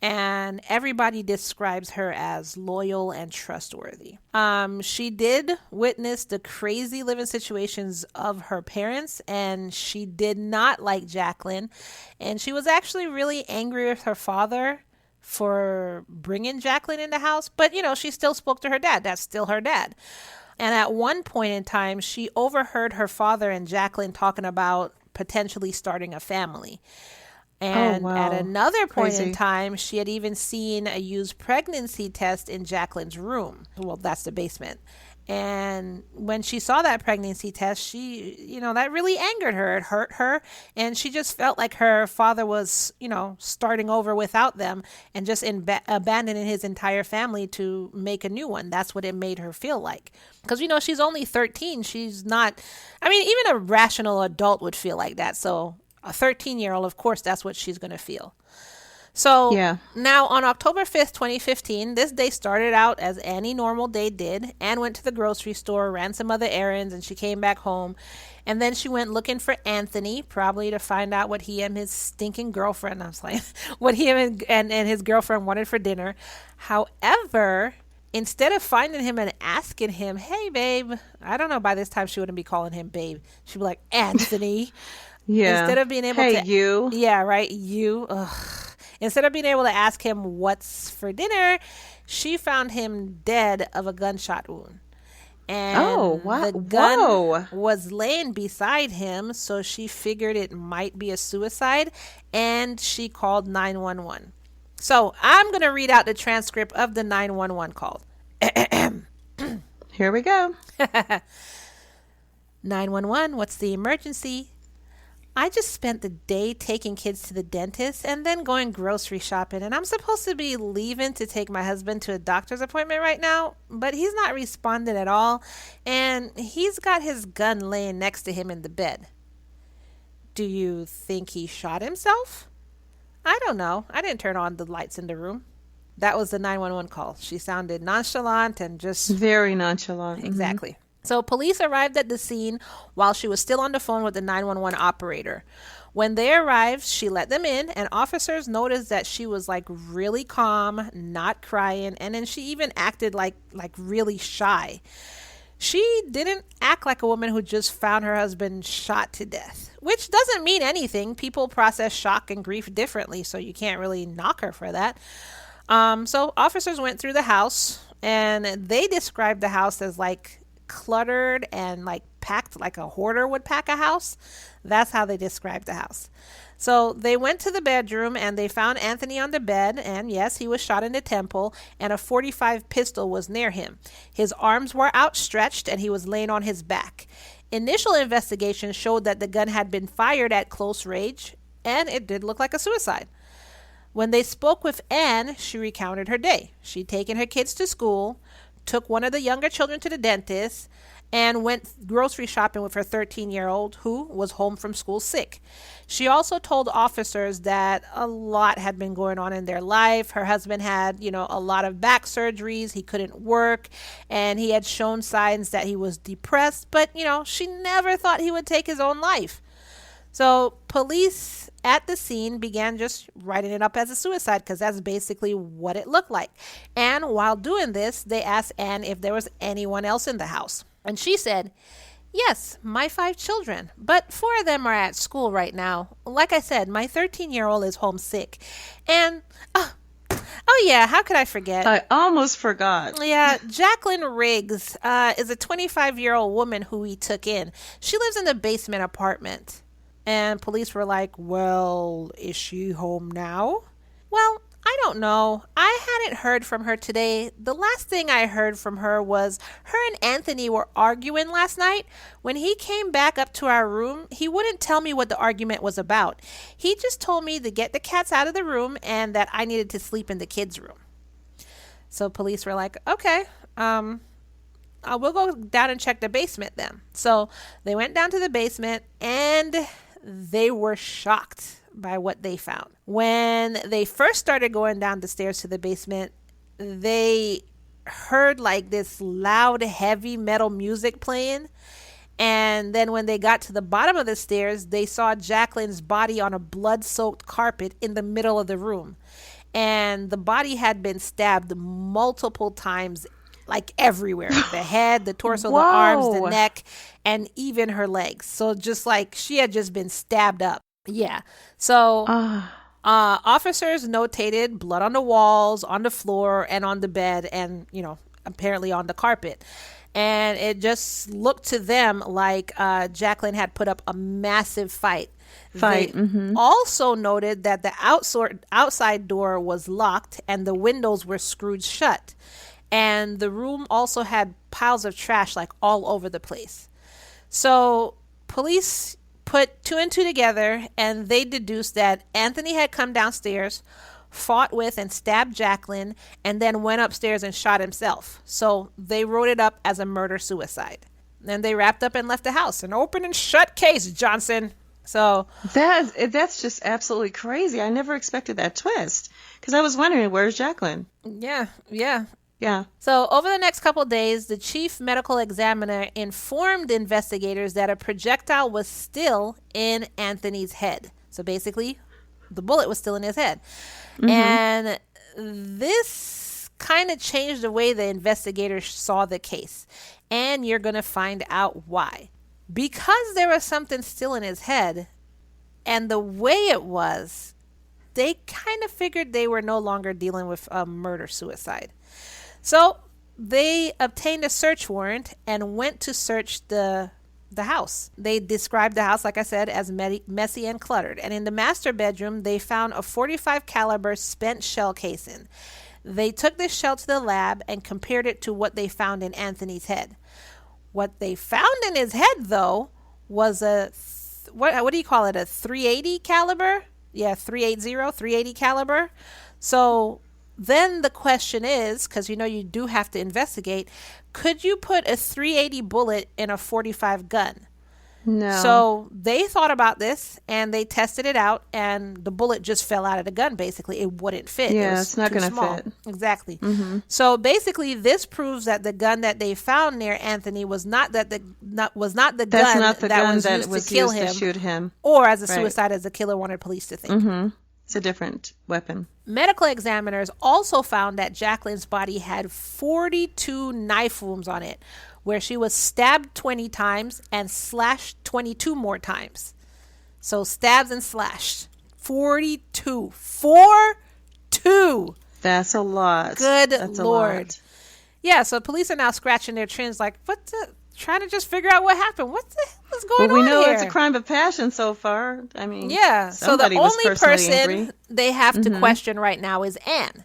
And everybody describes her as loyal and trustworthy. She did witness the crazy living situations of her parents, and she did not like Jacqueline. And she was actually really angry with her father for bringing Jacqueline in the house. But, she still spoke to her dad. That's still her dad. And at one point in time, she overheard her father and Jacqueline talking about potentially starting a family. And wow. at another point in Crazy. time, she had even seen a used pregnancy test in Jacqueline's room. Well, that's the basement. And when she saw that pregnancy test, that really angered her. It hurt her. And she just felt like her father was, starting over without them and just abandoning his entire family to make a new one. That's what it made her feel like. Because, she's only 13. She's not, even a rational adult would feel like that. So a 13-year-old, of course, that's what she's going to feel. So now on October 5th, 2015, this day started out as any normal day did. Anne went to the grocery store, ran some other errands, and she came back home. And then she went looking for Anthony, probably to find out what he and his stinking girlfriend, what he and his girlfriend wanted for dinner. However, instead of finding him and asking him, hey, babe, I don't know, by this time she wouldn't be calling him babe. She'd be like, Anthony. Yeah. Instead of being able to. Hey, you. Yeah, right. You. Ugh. Instead of being able to ask him what's for dinner, she found him dead of a gunshot wound. And the gun was laying beside him, so she figured it might be a suicide, and she called 911. So I'm going to read out the transcript of the 911 call. Here we go. 911, what's the emergency? I just spent the day taking kids to the dentist and then going grocery shopping, and I'm supposed to be leaving to take my husband to a doctor's appointment right now, but he's not responding at all, and he's got his gun laying next to him in the bed. Do you think he shot himself? I don't know. I didn't turn on the lights in the room. That was the 911 call. She sounded nonchalant and just... Very nonchalant. Exactly. Mm-hmm. So police arrived at the scene while she was still on the phone with the 911 operator. When they arrived, she let them in, and officers noticed that she was like really calm, not crying, and then she even acted like really shy. She didn't act like a woman who just found her husband shot to death, which doesn't mean anything. People process shock and grief differently, so you can't really knock her for that. So officers went through the house, and they described the house as like cluttered and like packed like a hoarder would pack a house. That's how they described the house. So they went to the bedroom and they found Anthony on the bed, and yes, he was shot in the temple, and a .45 pistol was near him. His arms were outstretched and he was laying on his back. Initial investigation showed that the gun had been fired at close range, and it did look like a suicide. When they spoke with Anne, she recounted her day. She'd taken her kids to school, took one of the younger children to the dentist, and went grocery shopping with her 13-year-old who was home from school sick. She also told officers that a lot had been going on in their life. Her husband had, a lot of back surgeries. He couldn't work, and he had shown signs that he was depressed, but, she never thought he would take his own life. So police at the scene began just writing it up as a suicide because that's basically what it looked like. And while doing this, they asked Anne if there was anyone else in the house. And she said, yes, my 5 children, but 4 of them are at school right now. Like I said, my 13-year-old is homesick. And, oh yeah, how could I forget? I almost forgot. Yeah, Jacqueline Riggs is a 25-year-old woman who he took in. She lives in the basement apartment. And police were like, well, is she home now? Well, I don't know. I hadn't heard from her today. The last thing I heard from her was her and Anthony were arguing last night. When he came back up to our room, he wouldn't tell me what the argument was about. He just told me to get the cats out of the room and that I needed to sleep in the kids' room. So police were like, okay, we'll go down and check the basement then. So they went down to the basement, and they were shocked by what they found. When they first started going down the stairs to the basement, they heard like this loud, heavy metal music playing. And then when they got to the bottom of the stairs, they saw Jacqueline's body on a blood-soaked carpet in the middle of the room. And the body had been stabbed multiple times, like everywhere. The head, the torso, the arms, the neck, and even her legs. So just like she had just been stabbed up. Yeah. So officers notated blood on the walls, on the floor, and on the bed, and, apparently on the carpet. And it just looked to them like Jacqueline had put up a massive fight. They also noted that the outside door was locked and the windows were screwed shut. And the room also had piles of trash like all over the place. So police put two and two together and they deduced that Anthony had come downstairs, fought with and stabbed Jacqueline, and then went upstairs and shot himself. So they wrote it up as a murder-suicide. Then they wrapped up and left the house. An open and shut case, Johnson. So that's just absolutely crazy. I never expected that twist because I was wondering, where's Jacqueline? Yeah. So over the next couple days, the chief medical examiner informed investigators that a projectile was still in Anthony's head. So basically, the bullet was still in his head. And this kind of changed the way the investigators saw the case. And you're going to find out why. Because there was something still in his head, and the way it was, they kind of figured they were no longer dealing with a murder-suicide. So they obtained a search warrant and went to search the house. They described the house, like I said, as messy and cluttered. And in the master bedroom, they found a .45 caliber spent shell casing. They took this shell to the lab and compared it to what they found in Anthony's head. What they found in his head, though, was what do you call it? A 380 caliber? Yeah, 380 caliber. So then the question is, because you do have to investigate, could you put a 380 bullet in a .45 gun? No. So they thought about this and they tested it out, and the bullet just fell out of the gun. Basically, it wouldn't fit. Yeah, it's not going to fit. Exactly. So basically, this proves that the gun that they found near Anthony was not the gun that was used to kill him, to shoot him, or as a suicide, as the killer wanted police to think. It's a different weapon. Medical examiners also found that Jacqueline's body had 42 knife wounds on it, where she was stabbed 20 times and slashed 22 more times. So stabs and slashed. 42. 42. That's a lot. That's Lord. A lot. Yeah, so police are now scratching their chins like, trying to just figure out what happened. What the hell is going on here? We know it's a crime of passion so far. I mean, yeah. So the only person angry. They have to question right now is Ann.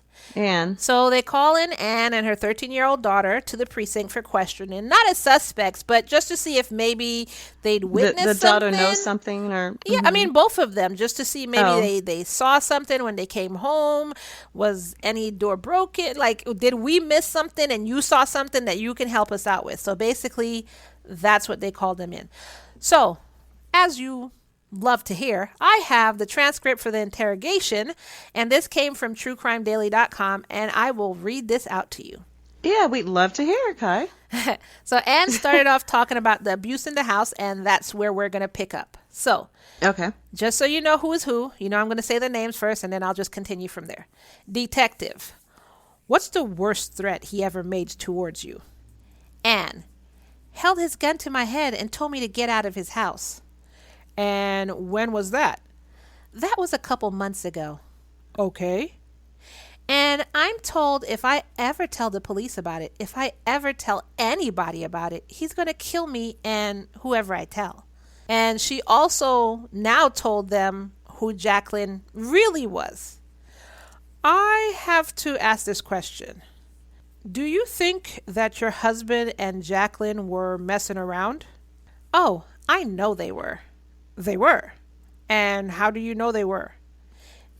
So they call in Ann and her 13-year-old daughter to the precinct for questioning, not as suspects, but just to see if maybe they'd witnessed something. The daughter knows something, or yeah, I mean both of them, just to see maybe they saw something when they came home. Was any door broken? Like, did we miss something and you saw something that you can help us out with? So basically, that's what they called them in. So, as you love to hear, I have the transcript for the interrogation, and this came from truecrimedaily.com, and I will read this out to you. Yeah, we'd love to hear it, Ky. So Ann started off talking about the abuse in the house, and that's where we're going to pick up. So, okay, just so you know who is who, I'm going to say the names first, and then I'll just continue from there. Detective: what's the worst threat he ever made towards you? Ann: held his gun to my head and told me to get out of his house. And when was that? That was a couple months ago. Okay. And I'm told if I ever tell the police about it, if I ever tell anybody about it, he's going to kill me and whoever I tell. And she also now told them who Jacqueline really was. I have to ask this question. Do you think that your husband and Jacqueline were messing around? Oh, I know they were. They were. And how do you know they were?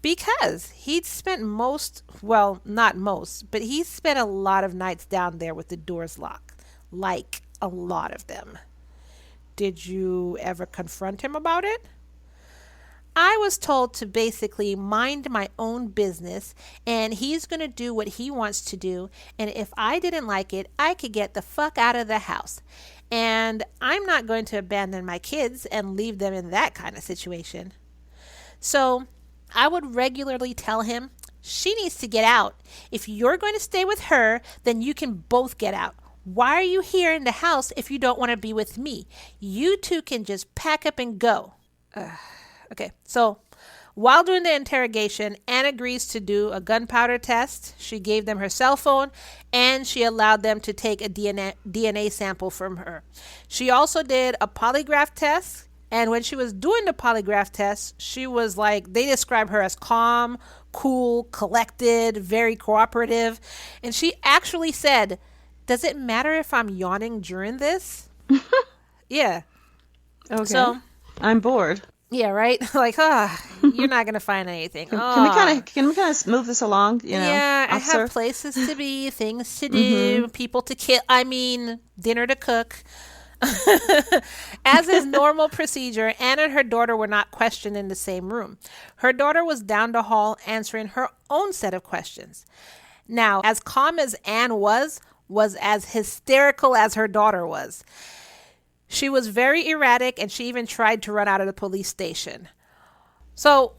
Because he'd spent not most, but he spent a lot of nights down there with the doors locked. Like, a lot of them. Did you ever confront him about it? I was told to basically mind my own business, and he's going to do what he wants to do, and if I didn't like it, I could get the fuck out of the house. And I'm not going to abandon my kids and leave them in that kind of situation. So I would regularly tell him, she needs to get out. If you're going to stay with her, then you can both get out. Why are you here in the house if you don't want to be with me? You two can just pack up and go. Okay, so While doing the interrogation, Ann agrees to do a gunpowder test. She gave them her cell phone, and she allowed them to take a DNA sample from her. She also did a polygraph test, and when she was doing the polygraph test, she was like, they describe her as calm, cool, collected, very cooperative. And she actually said, "Does it matter if I'm yawning during this?" Yeah. Okay. So I'm bored. yeah, right? Like, you're not going to find anything. Can we kind of move this along? Yeah, officer? I have places to be, things to do, people to kill. I mean, dinner to cook. As is normal procedure, Ann and her daughter were not questioned in the same room. Her daughter was down the hall answering her own set of questions. Now, as calm as Ann was as hysterical as her daughter was. She was very erratic, and she even tried to run out of the police station. So,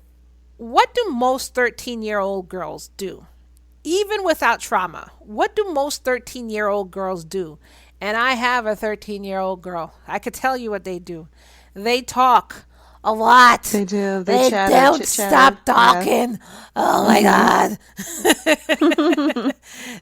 what do most 13-year-old girls do? Even without trauma, what do most 13-year-old girls do? And I have a 13-year-old girl. I could tell you what they do. They talk a lot. They do. They chatter, don't chit-chatter. stop talking. Yeah. Oh my God.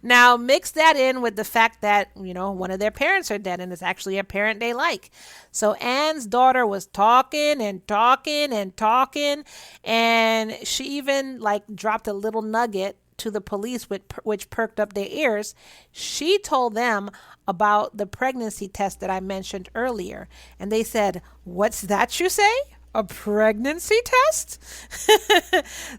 Now, mix that in with the fact that, one of their parents are dead, and it's actually a parent they like. So Ann's daughter was talking and talking and talking, and she even dropped a little nugget to the police, which perked up their ears. She told them about the pregnancy test that I mentioned earlier. And they said, "What's that you say? A pregnancy test?"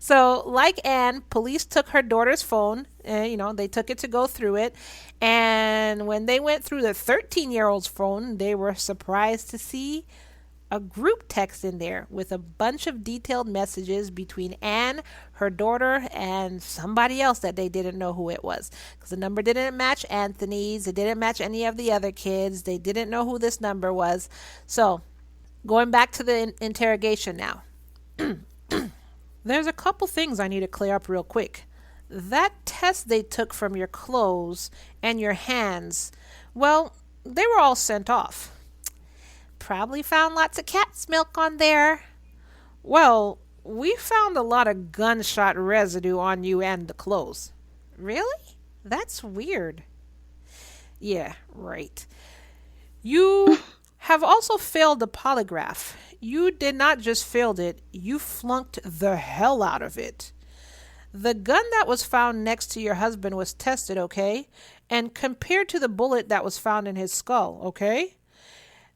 So, like Ann, police took her daughter's phone. They took it to go through it. And when they went through the 13-year-old's phone, they were surprised to see a group text in there with a bunch of detailed messages between Ann, her daughter, and somebody else that they didn't know who it was. Because the number didn't match Anthony's. It didn't match any of the other kids. They didn't know who this number was. So, going back to the interrogation now. There's a couple things I need to clear up real quick. That test they took from your clothes and your hands, well, they were all sent off. Probably found lots of cat's milk on there. Well, we found a lot of gunshot residue on you and the clothes. Really? That's weird. Yeah, right. You have also failed the polygraph. You did not just fail it, you flunked the hell out of it. The gun that was found next to your husband was tested, okay? And compared to the bullet that was found in his skull, okay?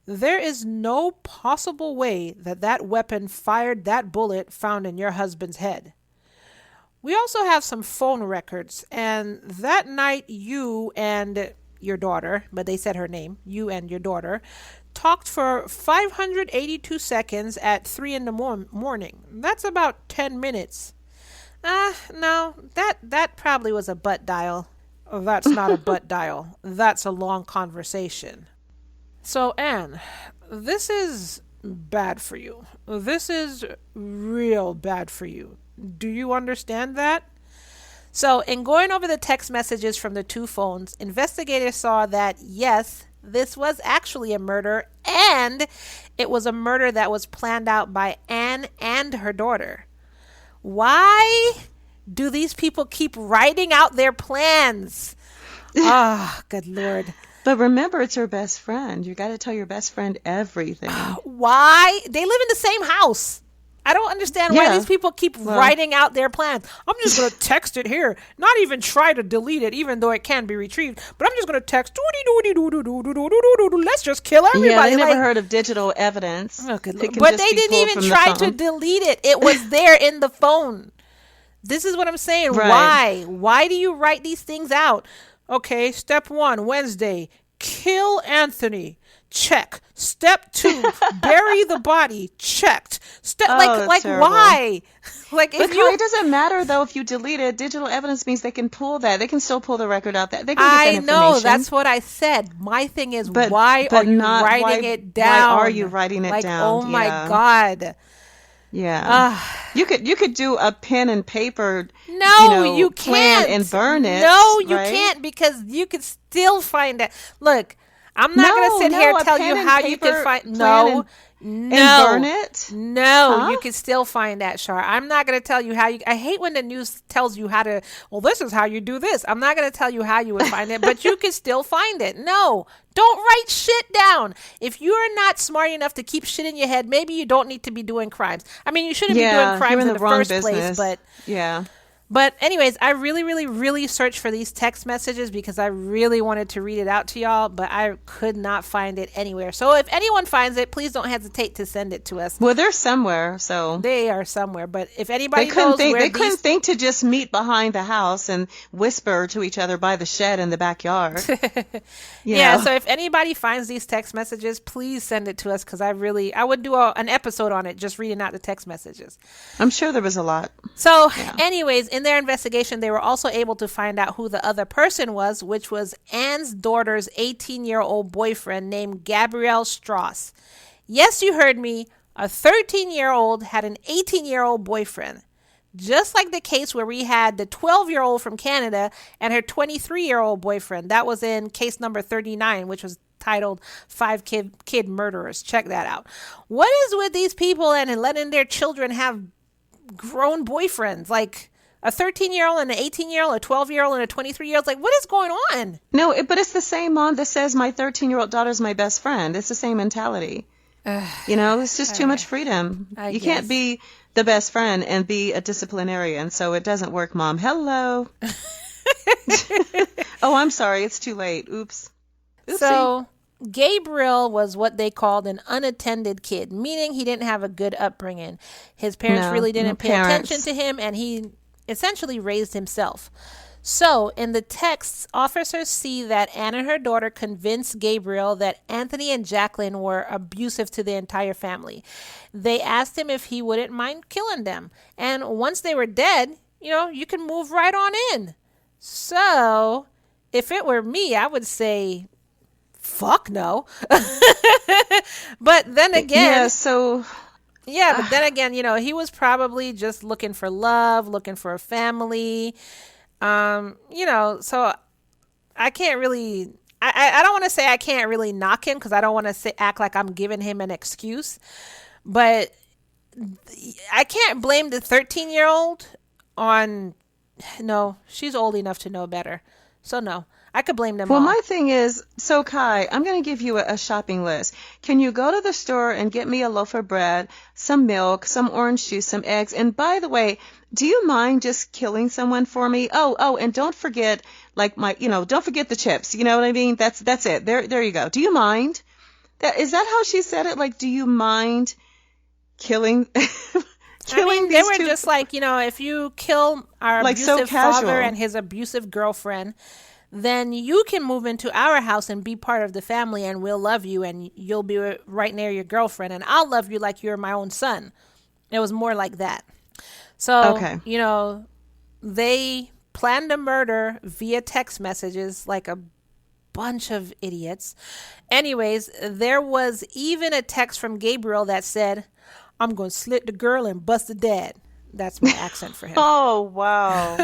There is no possible way that weapon fired that bullet found in your husband's head. We also have some phone records, and that night you and your daughter, but they said her name, you and your daughter, talked for 582 seconds at 3 in the morning. That's about 10 minutes. No, that probably was a butt dial. Oh, that's not a butt dial. That's a long conversation. So, Ann, this is bad for you. This is real bad for you. Do you understand that? So, in going over the text messages from the two phones, investigators saw that, yes, this was actually a murder, and it was a murder that was planned out by Ann and her daughter. Why do these people keep writing out their plans? Good Lord. But remember, it's her best friend. You got to tell your best friend everything. Why? They live in the same house. I don't understand why these people keep writing out their plans. I'm just going to text it here. Not even try to delete it, even though it can be retrieved. But I'm just going to text, let's just kill everybody. Yeah, they never heard of digital evidence. But they didn't even try to delete it. It was there in the phone. This is what I'm saying. Right. Why do you write these things out? Okay, step 1, Wednesday, kill Anthony. Check. Step 2, bury the body. Checked. Like terrible. Why? It doesn't matter though if you delete it. Digital evidence means they can pull that. They can still pull the record out. They can get that information. I know. That's what I said. My thing is, why are you writing it down? Why are you writing it down? Oh my God. Yeah. You could do a pen and paper. No, you can't. Plan and burn it. No, you can't, because you could still find it. Look, I'm not going to sit here and tell you how you can find. No, and burn it? No, Huh? you can still find that, Char. I'm not going to tell you how you. I hate when the news tells you how to. Well, this is how you do this. I'm not going to tell you how you would find it, but you can still find it. No, don't write shit down. If you're not smart enough to keep shit in your head, maybe you don't need to be doing crimes. I mean, you shouldn't be doing You're crimes in in the the wrong first business. place, but. Yeah. But anyways, I really, really, really searched for these text messages because I really wanted to read it out to y'all, but I could not find it anywhere. So if anyone finds it, please don't hesitate to send it to us. Well, they're somewhere, so They are somewhere, but if anybody they couldn't knows think. where They couldn't these, think to just meet behind the house and whisper to each other by the shed in the backyard. yeah. know? So if anybody finds these text messages, please send it to us because I would do an episode on it, just reading out the text messages. I'm sure there was a lot. So, anyways, in their investigation, they were also able to find out who the other person was, which was Ann's daughter's 18-year-old boyfriend named Gabriel Strauss. Yes, you heard me. A 13-year-old had an 18-year-old boyfriend. Just like the case where we had the 12-year-old from Canada and her 23-year-old boyfriend. That was in case number 39, which was titled Five Kid Murderers. Check that out. What is with these people and letting their children have grown boyfriends? Like a 13-year-old and an 18-year-old, a 12-year-old and a 23-year-old. Like, what is going on? No, but it's the same mom that says my 13-year-old daughter's my best friend. It's the same mentality. It's just too much freedom. You can't be the best friend and be a disciplinarian, so it doesn't work, Mom. Hello. Oh, I'm sorry. It's too late. Oops. Oopsie. So Gabriel was what they called an unattended kid, meaning he didn't have a good upbringing. His parents really didn't pay attention to him, and he essentially raised himself. So, in the texts, officers see that Anne and her daughter convinced Gabriel that Anthony and Jacqueline were abusive to the entire family. They asked him if he wouldn't mind killing them. And once they were dead, you can move right on in. So, if it were me, I would say, fuck no. But then again... Yeah, but then again, he was probably just looking for love, looking for a family. So I can't really, I don't want to say I can't really knock him because I don't want to act like I'm giving him an excuse, but I can't blame the 13-year-old no, she's old enough to know better. So no, I could blame them all. Well, my thing is, so Ky, I'm going to give you a shopping list. Can you go to the store and get me a loaf of bread, some milk, some orange juice, some eggs? And by the way, do you mind just killing someone for me? Oh, and don't forget, don't forget the chips. You know what I mean? That's it. There you go. Do you mind? Is that how she said it? Like, do you mind killing? They were just like, if you kill our abusive father and his abusive girlfriend, then you can move into our house and be part of the family, and we'll love you, and you'll be right near your girlfriend, and I'll love you like you're my own son. It was more like that. So, they planned a murder via text messages like a bunch of idiots. Anyways, there was even a text from Gabriel that said, I'm going to slit the girl and bust the dad. That's my accent for him. Oh, wow.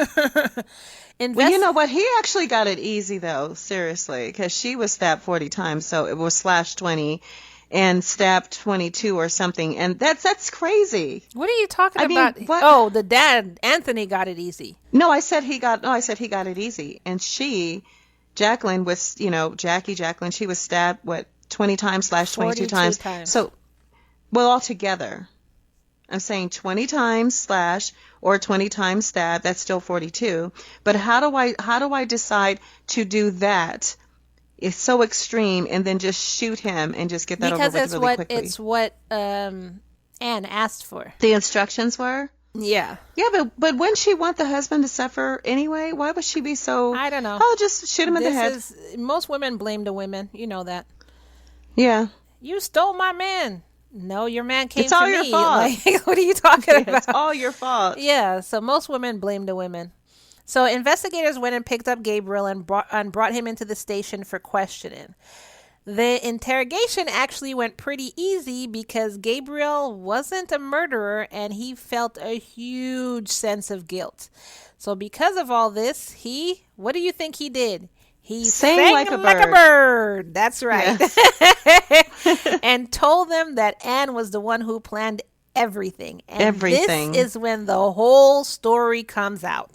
Well, you know what? He actually got it easy, though, seriously, because she was stabbed 40 times, so it was slash 20 and stabbed 22 or something, and that's crazy. What are you talking about? What? Oh, the dad, Anthony, got it easy. No, I said he got it easy, and Jacqueline was, Jacqueline, she was stabbed, 20 times slash 22 times. So, well, altogether, I'm saying 20 times slash or 20 times stab, that's still 42. But how do I decide to do that? It's so extreme, and then just shoot him and just get that over with really quickly. Because it's what Anne asked for. The instructions were? Yeah. Yeah, but wouldn't she want the husband to suffer anyway? Why would she be so... I don't know. Oh, just shoot him in the head. Most women blame the women. You know that. Yeah. You stole my man. No, your man came it's all to your me. fault. Like, what are you talking about? It's all your fault. Yeah, so most women blame the women. So investigators went and picked up Gabriel and brought him into the station for questioning. The interrogation actually went pretty easy because Gabriel wasn't a murderer and he felt a huge sense of guilt. So because of all this, what do you think he did? He sang like a bird. That's right. Yeah. And told them that Anne was the one who planned everything. And Everything. this is when the whole story comes out.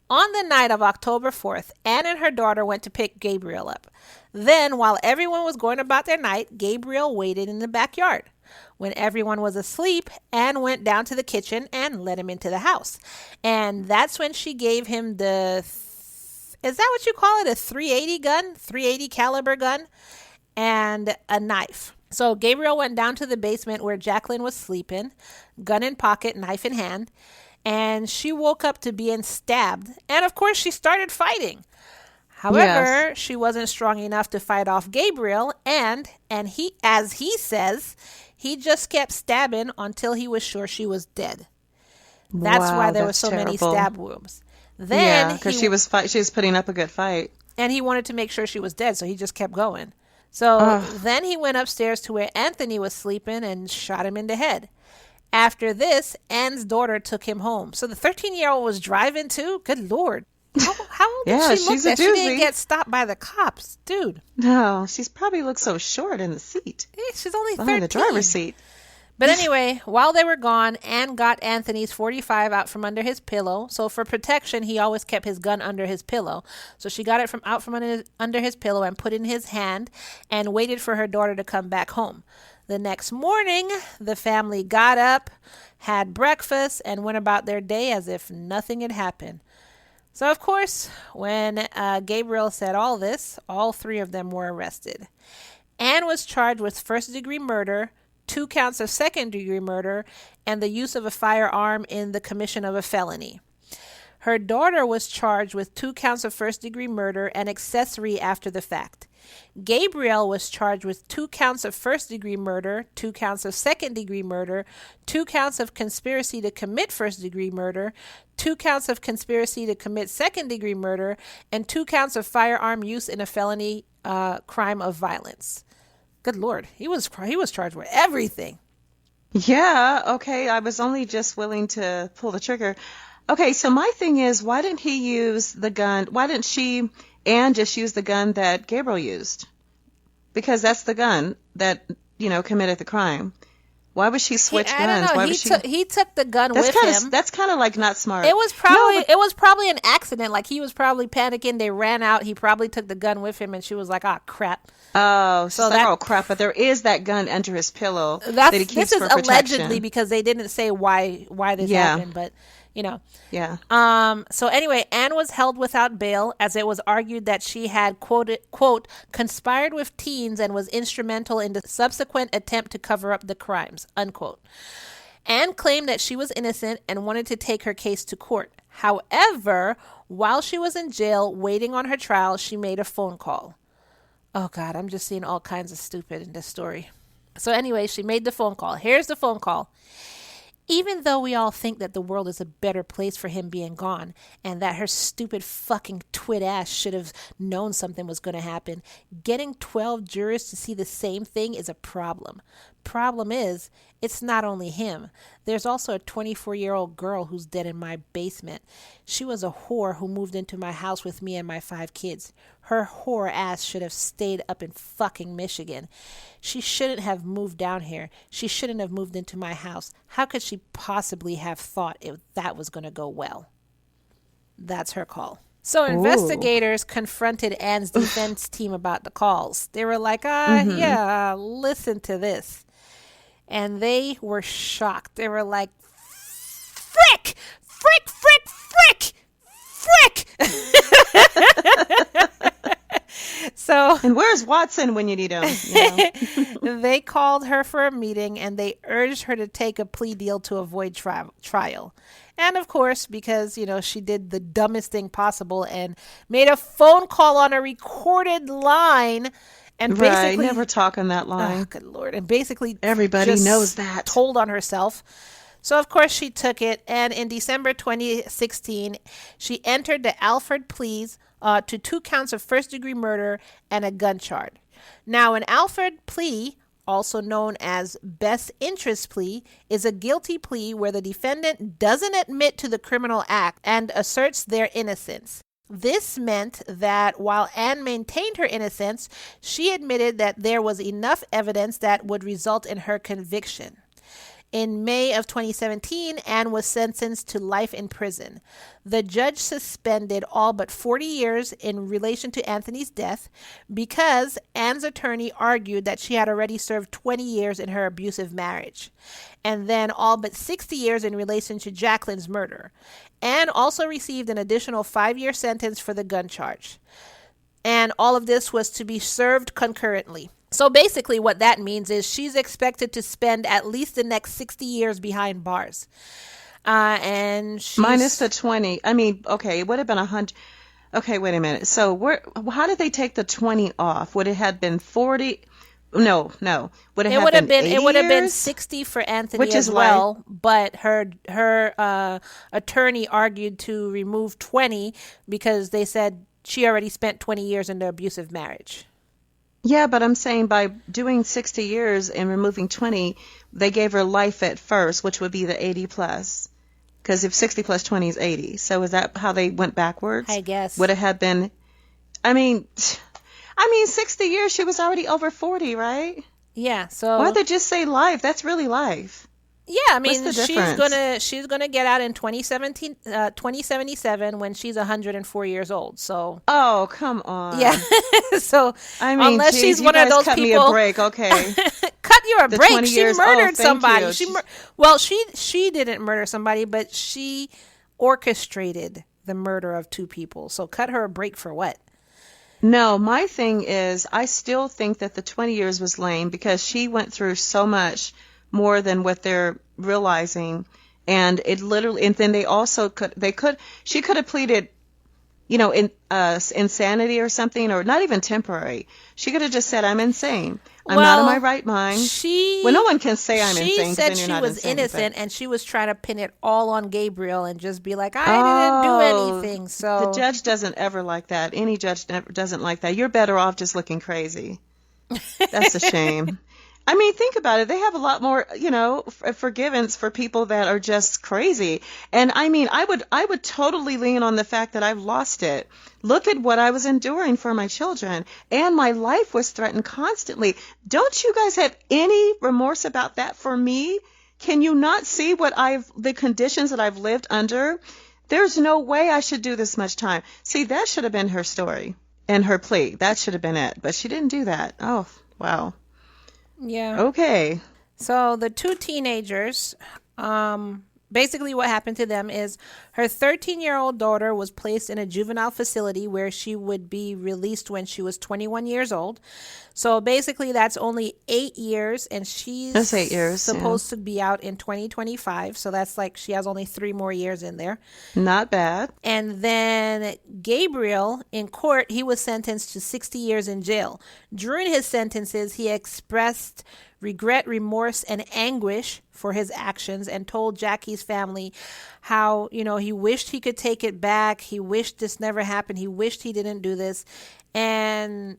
On the night of October 4th, Anne and her daughter went to pick Gabriel up. Then, while everyone was going about their night, Gabriel waited in the backyard. When everyone was asleep, Anne went down to the kitchen and let him into the house. And that's when she gave him the, is that what you call it? A 380 gun? 380 caliber gun? And a knife. So Gabriel went down to the basement where Jacqueline was sleeping, gun in pocket, knife in hand. And she woke up to being stabbed. And of course, she started fighting. However, she wasn't strong enough to fight off Gabriel. And he, as he says, he just kept stabbing until he was sure she was dead. That's why there were so many stab wounds. Then because she was putting up a good fight. And he wanted to make sure she was dead, so he just kept going. So then he went upstairs to where Anthony was sleeping and shot him in the head. After this, Anne's daughter took him home. So the 13-year-old was driving too? Good Lord. How old did she look that she didn't get stopped by the cops? Dude. No, she's probably looked so short in the seat. She's only 13. Behind the driver's seat. But anyway, while they were gone, Anne got Anthony's .45 out from under his pillow. So for protection, he always kept his gun under his pillow. So she got it from under his pillow and put it in his hand and waited for her daughter to come back home. The next morning, the family got up, had breakfast, and went about their day as if nothing had happened. So, of course, when Gabriel said all this, all three of them were arrested. Anne was charged with first-degree murder, 2 counts of second-degree murder, and the use of a firearm in the commission of a felony. Her daughter was charged with 2 counts of first-degree murder and accessory after the fact. Gabriel was charged with 2 counts of first-degree murder, 2 counts of second-degree murder, 2 counts of conspiracy to commit first-degree murder, 2 counts of conspiracy to commit second-degree murder, and 2 counts of firearm use in a felony crime of violence. Good Lord, he was charged with everything. Yeah, okay, I was only just willing to pull the trigger. Okay, so my thing is, why didn't he use the gun? Why didn't Anne just use the gun that Gabriel used? Because that's the gun that, committed the crime. Why would she switch guns? I don't know. He took the gun with him. That's kind of like not smart. It was probably an accident. Like he was probably panicking. They ran out. He probably took the gun with him, and she was like, "Oh crap." Oh, so oh crap! But there is that gun under his pillow that he keeps for protection. This is allegedly because they didn't say why this happened, but. Yeah. So anyway, Anne was held without bail as it was argued that she had, quote, conspired with teens and was instrumental in the subsequent attempt to cover up the crimes, unquote. Anne claimed that she was innocent and wanted to take her case to court. However, while she was in jail waiting on her trial, she made a phone call. Oh, God, I'm just seeing all kinds of stupid in this story. So anyway, she made the phone call. Here's the phone call. Even though we all think that the world is a better place for him being gone and that her stupid fucking twit ass should have known something was going to happen, getting 12 jurors to see the same thing is a problem. Problem is, it's not only him. There's also a 24-year-old girl who's dead in my basement. She was a whore who moved into my house with me and my 5 kids. Her whore ass should have stayed up in fucking Michigan. She shouldn't have moved down here. She shouldn't have moved into my house. How could she possibly have thought that was going to go well? That's her call. So investigators confronted Anne's defense team about the calls. They were like, listen to this. And they were shocked. They were like, frick, frick, frick, frick, frick. So, and where's Watson when you need him? They called her for a meeting and they urged her to take a plea deal to avoid trial. And of course, because, she did the dumbest thing possible and made a phone call on a recorded line. And basically, never talk on that line. Oh, good Lord. And basically everybody knows that. Told on herself. So, of course, she took it. And in December 2016, she entered the Alfred Pleas to 2 counts of first-degree murder and a gun charge. Now, an Alfred plea, also known as best interest plea, is a guilty plea where the defendant doesn't admit to the criminal act and asserts their innocence. This meant that while Anne maintained her innocence, she admitted that there was enough evidence that would result in her conviction. In May of 2017, Anne was sentenced to life in prison. The judge suspended all but 40 years in relation to Anthony's death because Anne's attorney argued that she had already served 20 years in her abusive marriage, and then all but 60 years in relation to Jacqueline's murder. Anne also received an additional 5-year sentence for the gun charge. And all of this was to be served concurrently. So basically what that means is she's expected to spend at least the next 60 years behind bars. And she's... Minus the 20. I mean, okay, it would have been 100. Okay, wait a minute. So how did they take the 20 off? Would it have been 40? No. Would it have been 80 It would have been years? 60 for Anthony Which as is well, but her attorney argued to remove 20 because they said she already spent 20 years in the abusive marriage. Yeah, but I'm saying by doing 60 years and removing 20, they gave her life at first, which would be the 80 plus. Because if 60 plus 20 is 80. So is that how they went backwards? I guess. Would it have been... I mean, 60 years, she was already over 40, right? Yeah, so... Why'd they just say life? That's really life. Yeah, I mean, What's the difference? she's gonna get out in 2077 when she's 104 years old. So Oh, come on. yeah, so I mean, unless geez, she's you one of guys those cut people, me a break, okay? cut you a The break. 20 She years, murdered thank somebody. you. She didn't murder somebody, but she orchestrated the murder of 2 people. So cut her a break for what? No, my thing is, I still think that the 20 years was lame because she went through so much more than what they're realizing, and it literally, and then she could have pleaded, insanity or something, or not even temporary. She could have just said, I'm insane. I'm not in my right mind. No one can say I'm insane. She said she was innocent, and she was trying to pin it all on Gabriel and just be like, I didn't do anything. So the judge doesn't ever like that. Any judge doesn't like that. You're better off just looking crazy. That's a shame. I mean, think about it. They have a lot more, forgivance for people that are just crazy. And I mean, I would totally lean on the fact that I've lost it. Look at what I was enduring for my children, and my life was threatened constantly. Don't you guys have any remorse about that for me? Can you not see the conditions that I've lived under? There's no way I should do this much time. See, that should have been her story and her plea. That should have been it. But she didn't do that. Oh, wow. yeah. Okay. So the 2 teenagers, basically what happened to them is her 13-year-old daughter was placed in a juvenile facility where she would be released when she was 21 years old. So basically that's only 8 years, and That's 8 years, supposed to be out in 2025. So that's like she has only 3 more years in there. Not bad. And then Gabriel, in court, he was sentenced to 60 years in jail. During his sentences, he expressed regret, remorse, and anguish for his actions and told Jackie's family how, he wished he could take it back. He wished this never happened. He wished he didn't do this. And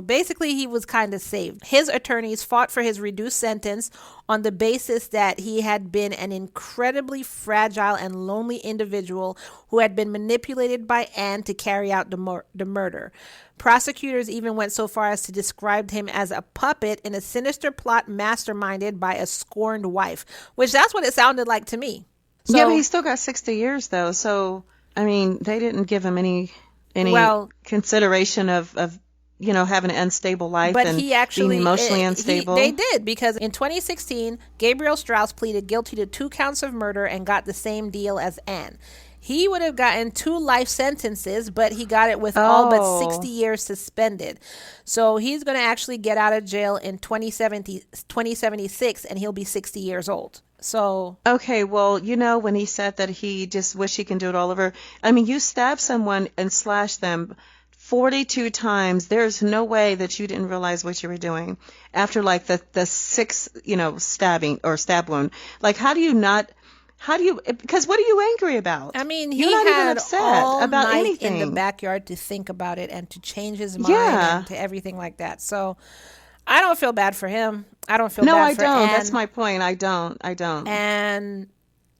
basically he was kind of saved. His attorneys fought for his reduced sentence on the basis that he had been an incredibly fragile and lonely individual who had been manipulated by Anne to carry out the murder. Prosecutors even went so far as to describe him as a puppet in a sinister plot masterminded by a scorned wife, which that's what it sounded like to me. So, yeah, but he still got 60 years though. So, I mean, they didn't give him any consideration of having an unstable life, but and he actually being emotionally unstable. They did, because in 2016, Gabriel Strauss pleaded guilty to 2 counts of murder and got the same deal as Anne. He would have gotten 2 life sentences, but he got it with all but 60 years suspended. So he's going to actually get out of jail in 2076, and he'll be 60 years old. So okay, well, when he said that he just wished he can do it all over. I mean, you stab someone and slash them 42 times. There's no way that you didn't realize what you were doing after like the 6th, stabbing or stab wound. Like, because what are you angry about? I mean, You're not even upset all about night anything in the backyard to think about it and to change his mind and to everything like that. So I don't feel bad for him. I don't feel bad for Anne. That's my point. I don't. And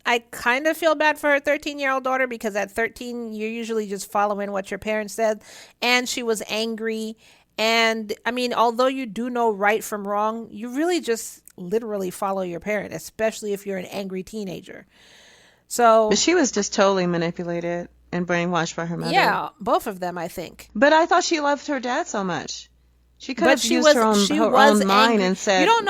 I kind of feel bad for her 13-year-old daughter because at 13, you're usually just following what your parents said. And she was angry. And I mean, although you do know right from wrong, you really just literally follow your parent, especially if you're an angry teenager. So, But she was just totally manipulated and brainwashed by her mother. yeah, both of them, I think. But I thought she loved her dad so much. She could But have used her own mind angry. and said, you don't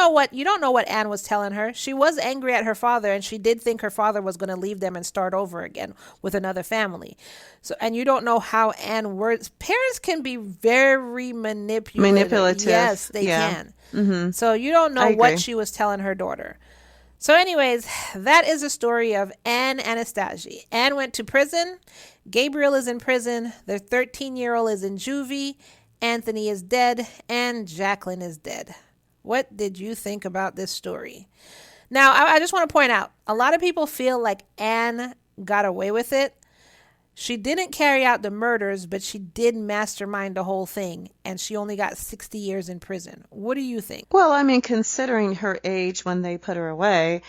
know what Anne was telling her. She was angry at her father, and she did think her father was going to leave them and start over again with another family. So, and you don't know how Anne works. Parents can be very manipulative. Yes, they can. Mm-hmm. So you don't know what she was telling her daughter. So anyways, that is the story of Ann Anastasi. Anne went to prison. Gabriel is in prison. Their 13-year-old is in juvie. Anthony is dead, and Jacqueline is dead. What did you think about this story? Now, I just want to point out, a lot of people feel like Anne got away with it. She didn't carry out the murders, but she did mastermind the whole thing, and she only got 60 years in prison. What do you think? Well, I mean, considering her age when they put her away,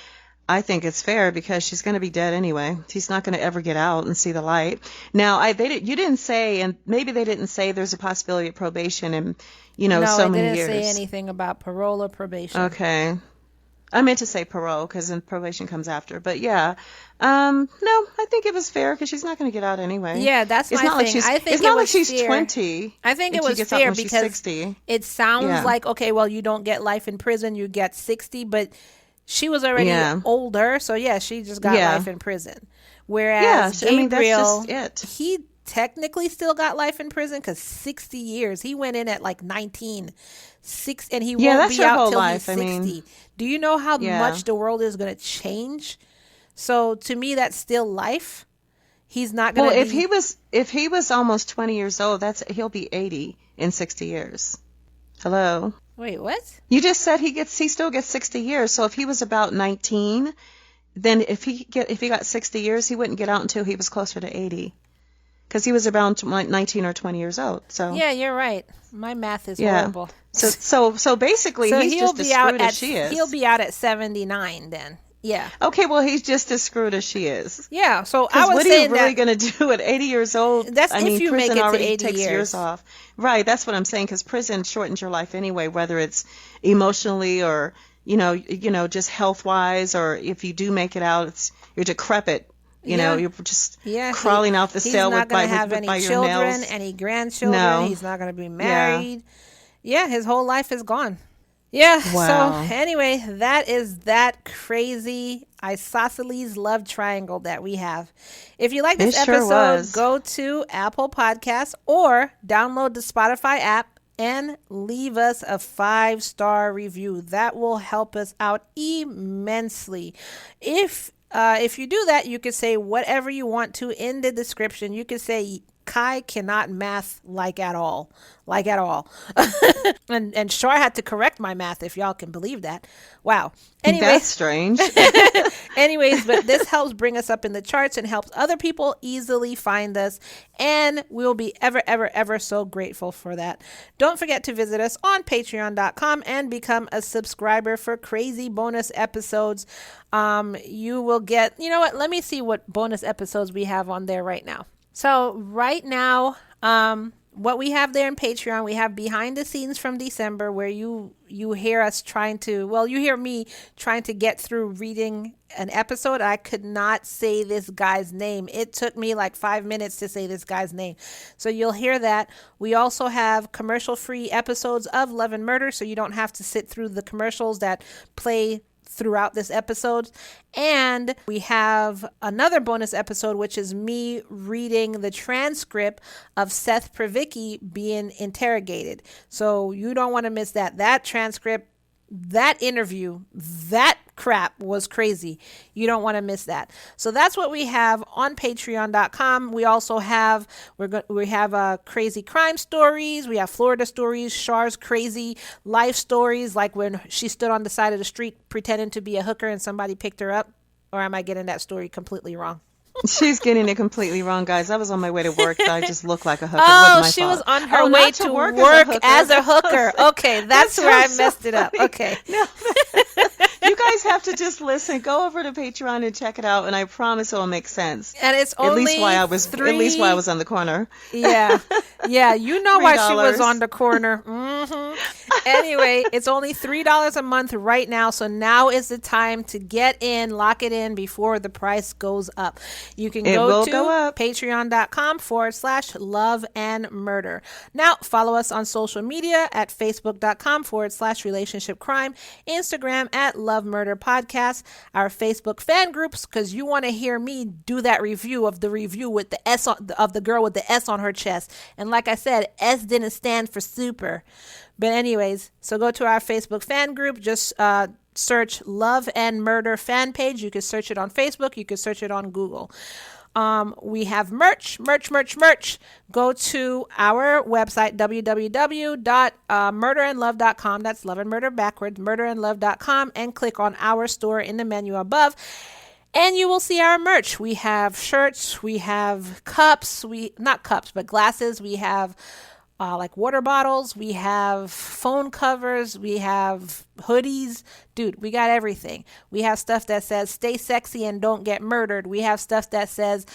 I think it's fair because she's going to be dead anyway. She's not going to ever get out and see the light. Now, you didn't say, and maybe they didn't say there's a possibility of probation in, so many years. No, they didn't say anything about parole or probation. Okay. I meant to say parole because then probation comes after. But yeah, no, I think it was fair because she's not going to get out anyway. Yeah, that's my thing. I think it's not like she's fair. 20. I think it was fair because it sounds like, okay, well, you don't get life in prison, you get 60, but she was already older, so yeah, she just got life in prison. Whereas Gabriel, that's just it. He technically still got life in prison because 60 years. He went in at like 19, and he won't be out till he's 60. Do you know how much the world is going to change? So to me, that's still life. He's not going to. Well, if he was almost 20 years old, he'll be 80 in 60 years. Hello. Wait, what? You just said he still gets 60 years. So if he was about 19, then if he got 60 years, he wouldn't get out until he was closer to 80. Because he was around 19 or 20 years old. So yeah, you're right. My math is horrible. So basically, he's just as screwed as she is. He'll be out at 79 then. Yeah. Okay, well, he's just as screwed as she is. Yeah, so I was what saying are you really going to do at 80 years old? That's if you make it to 80 takes years off. Right, that's what I'm saying, because prison shortens your life anyway, whether it's emotionally or, just health-wise, or if you do make it out, you're decrepit. You're just crawling out the cell with by your nails. He's not going to have any children, any grandchildren. No. He's not going to be married. Yeah, his whole life is gone. Yeah, wow. So anyway, that is that crazy isosceles love triangle that we have. If you like this episode, go to Apple Podcasts or download the Spotify app and leave us a 5-star review. That will help us out immensely. If you do that, you can say whatever you want to in the description. You can say Ky cannot math like at all. and Char had to correct my math, if y'all can believe that. Wow. Anyway, that's strange. Anyways, but this helps bring us up in the charts and helps other people easily find us. And we'll be ever, ever, ever so grateful for that. Don't forget to visit us on patreon.com and become a subscriber for crazy bonus episodes. You will get, let me see what bonus episodes we have on there right now. So right now, what we have there in Patreon, we have behind the scenes from December where you hear us you hear me trying to get through reading an episode. I could not say this guy's name. It took me like 5 minutes to say this guy's name. So you'll hear that. We also have commercial-free episodes of Love and Murder, so you don't have to sit through the commercials that play throughout this episode. And we have another bonus episode, which is me reading the transcript of Seth Pravicki being interrogated. So you don't want to miss that. That transcript, that interview, that crap was crazy. You don't want to miss that. So that's what we have on patreon.com. We also have crazy crime stories. We have Florida stories, Char's crazy life stories, like when she stood on the side of the street pretending to be a hooker and somebody picked her up. Or am I getting that story completely wrong? She's getting it completely wrong, guys. I was on my way to work. I just looked like a hooker. Oh, she was on her way to work as a hooker. Okay, that's where I messed it up. Okay. No, You guys have to just listen. Go over to Patreon and check it out, and I promise it will make sense. And it's only at least why I was on the corner. Yeah. Yeah, you know why she was $3. on the corner. Anyway, it's only $3 a month right now. So now is the time to get in, lock it in before the price goes up. You can go to patreon.com/love and murder. Now, follow us on social media at facebook.com/relationship crime, Instagram at Love Murder Podcast, our Facebook fan groups, because you want to hear me do that review with the S of the girl with the S on her chest. And like I said, S didn't stand for super. But anyways, so go to our Facebook fan group. Just search Love and Murder fan page. You can search it on Facebook. You can search it on Google. We have merch. Go to our website, www.murderandlove.com. That's love and murder backwards, murderandlove.com, and click on our store in the menu above. And you will see our merch. We have shirts, we have cups, not cups, but glasses. We have like water bottles, we have phone covers, we have hoodies. Dude, we got everything. We have stuff that says stay sexy and don't get murdered. We have stuff that says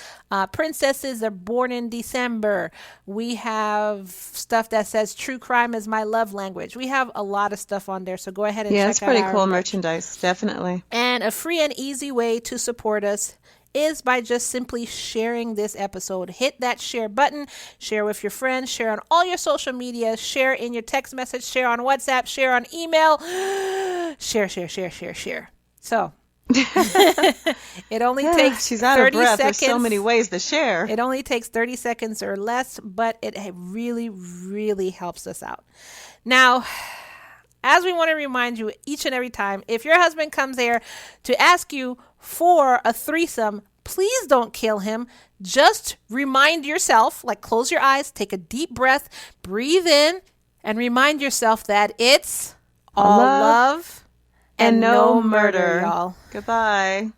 princesses are born in December. We have stuff that says true crime is my love language. We have a lot of stuff on there, so go ahead and check out our it's pretty cool merchandise, definitely. And a free and easy way to support us is by just simply sharing this episode. Hit that share button, share with your friends, share on all your social media, share in your text message, share on WhatsApp, share on email, share. So it only takes she's out 30 of breath. seconds. There's so many ways to share. It only takes 30 seconds or less, but it really, really helps us out. Now, as we want to remind you each and every time, if your husband comes here to ask you for a threesome, please don't kill him. Just remind yourself, like close your eyes, take a deep breath, breathe in, and remind yourself that it's all love and no murder, y'all. Goodbye.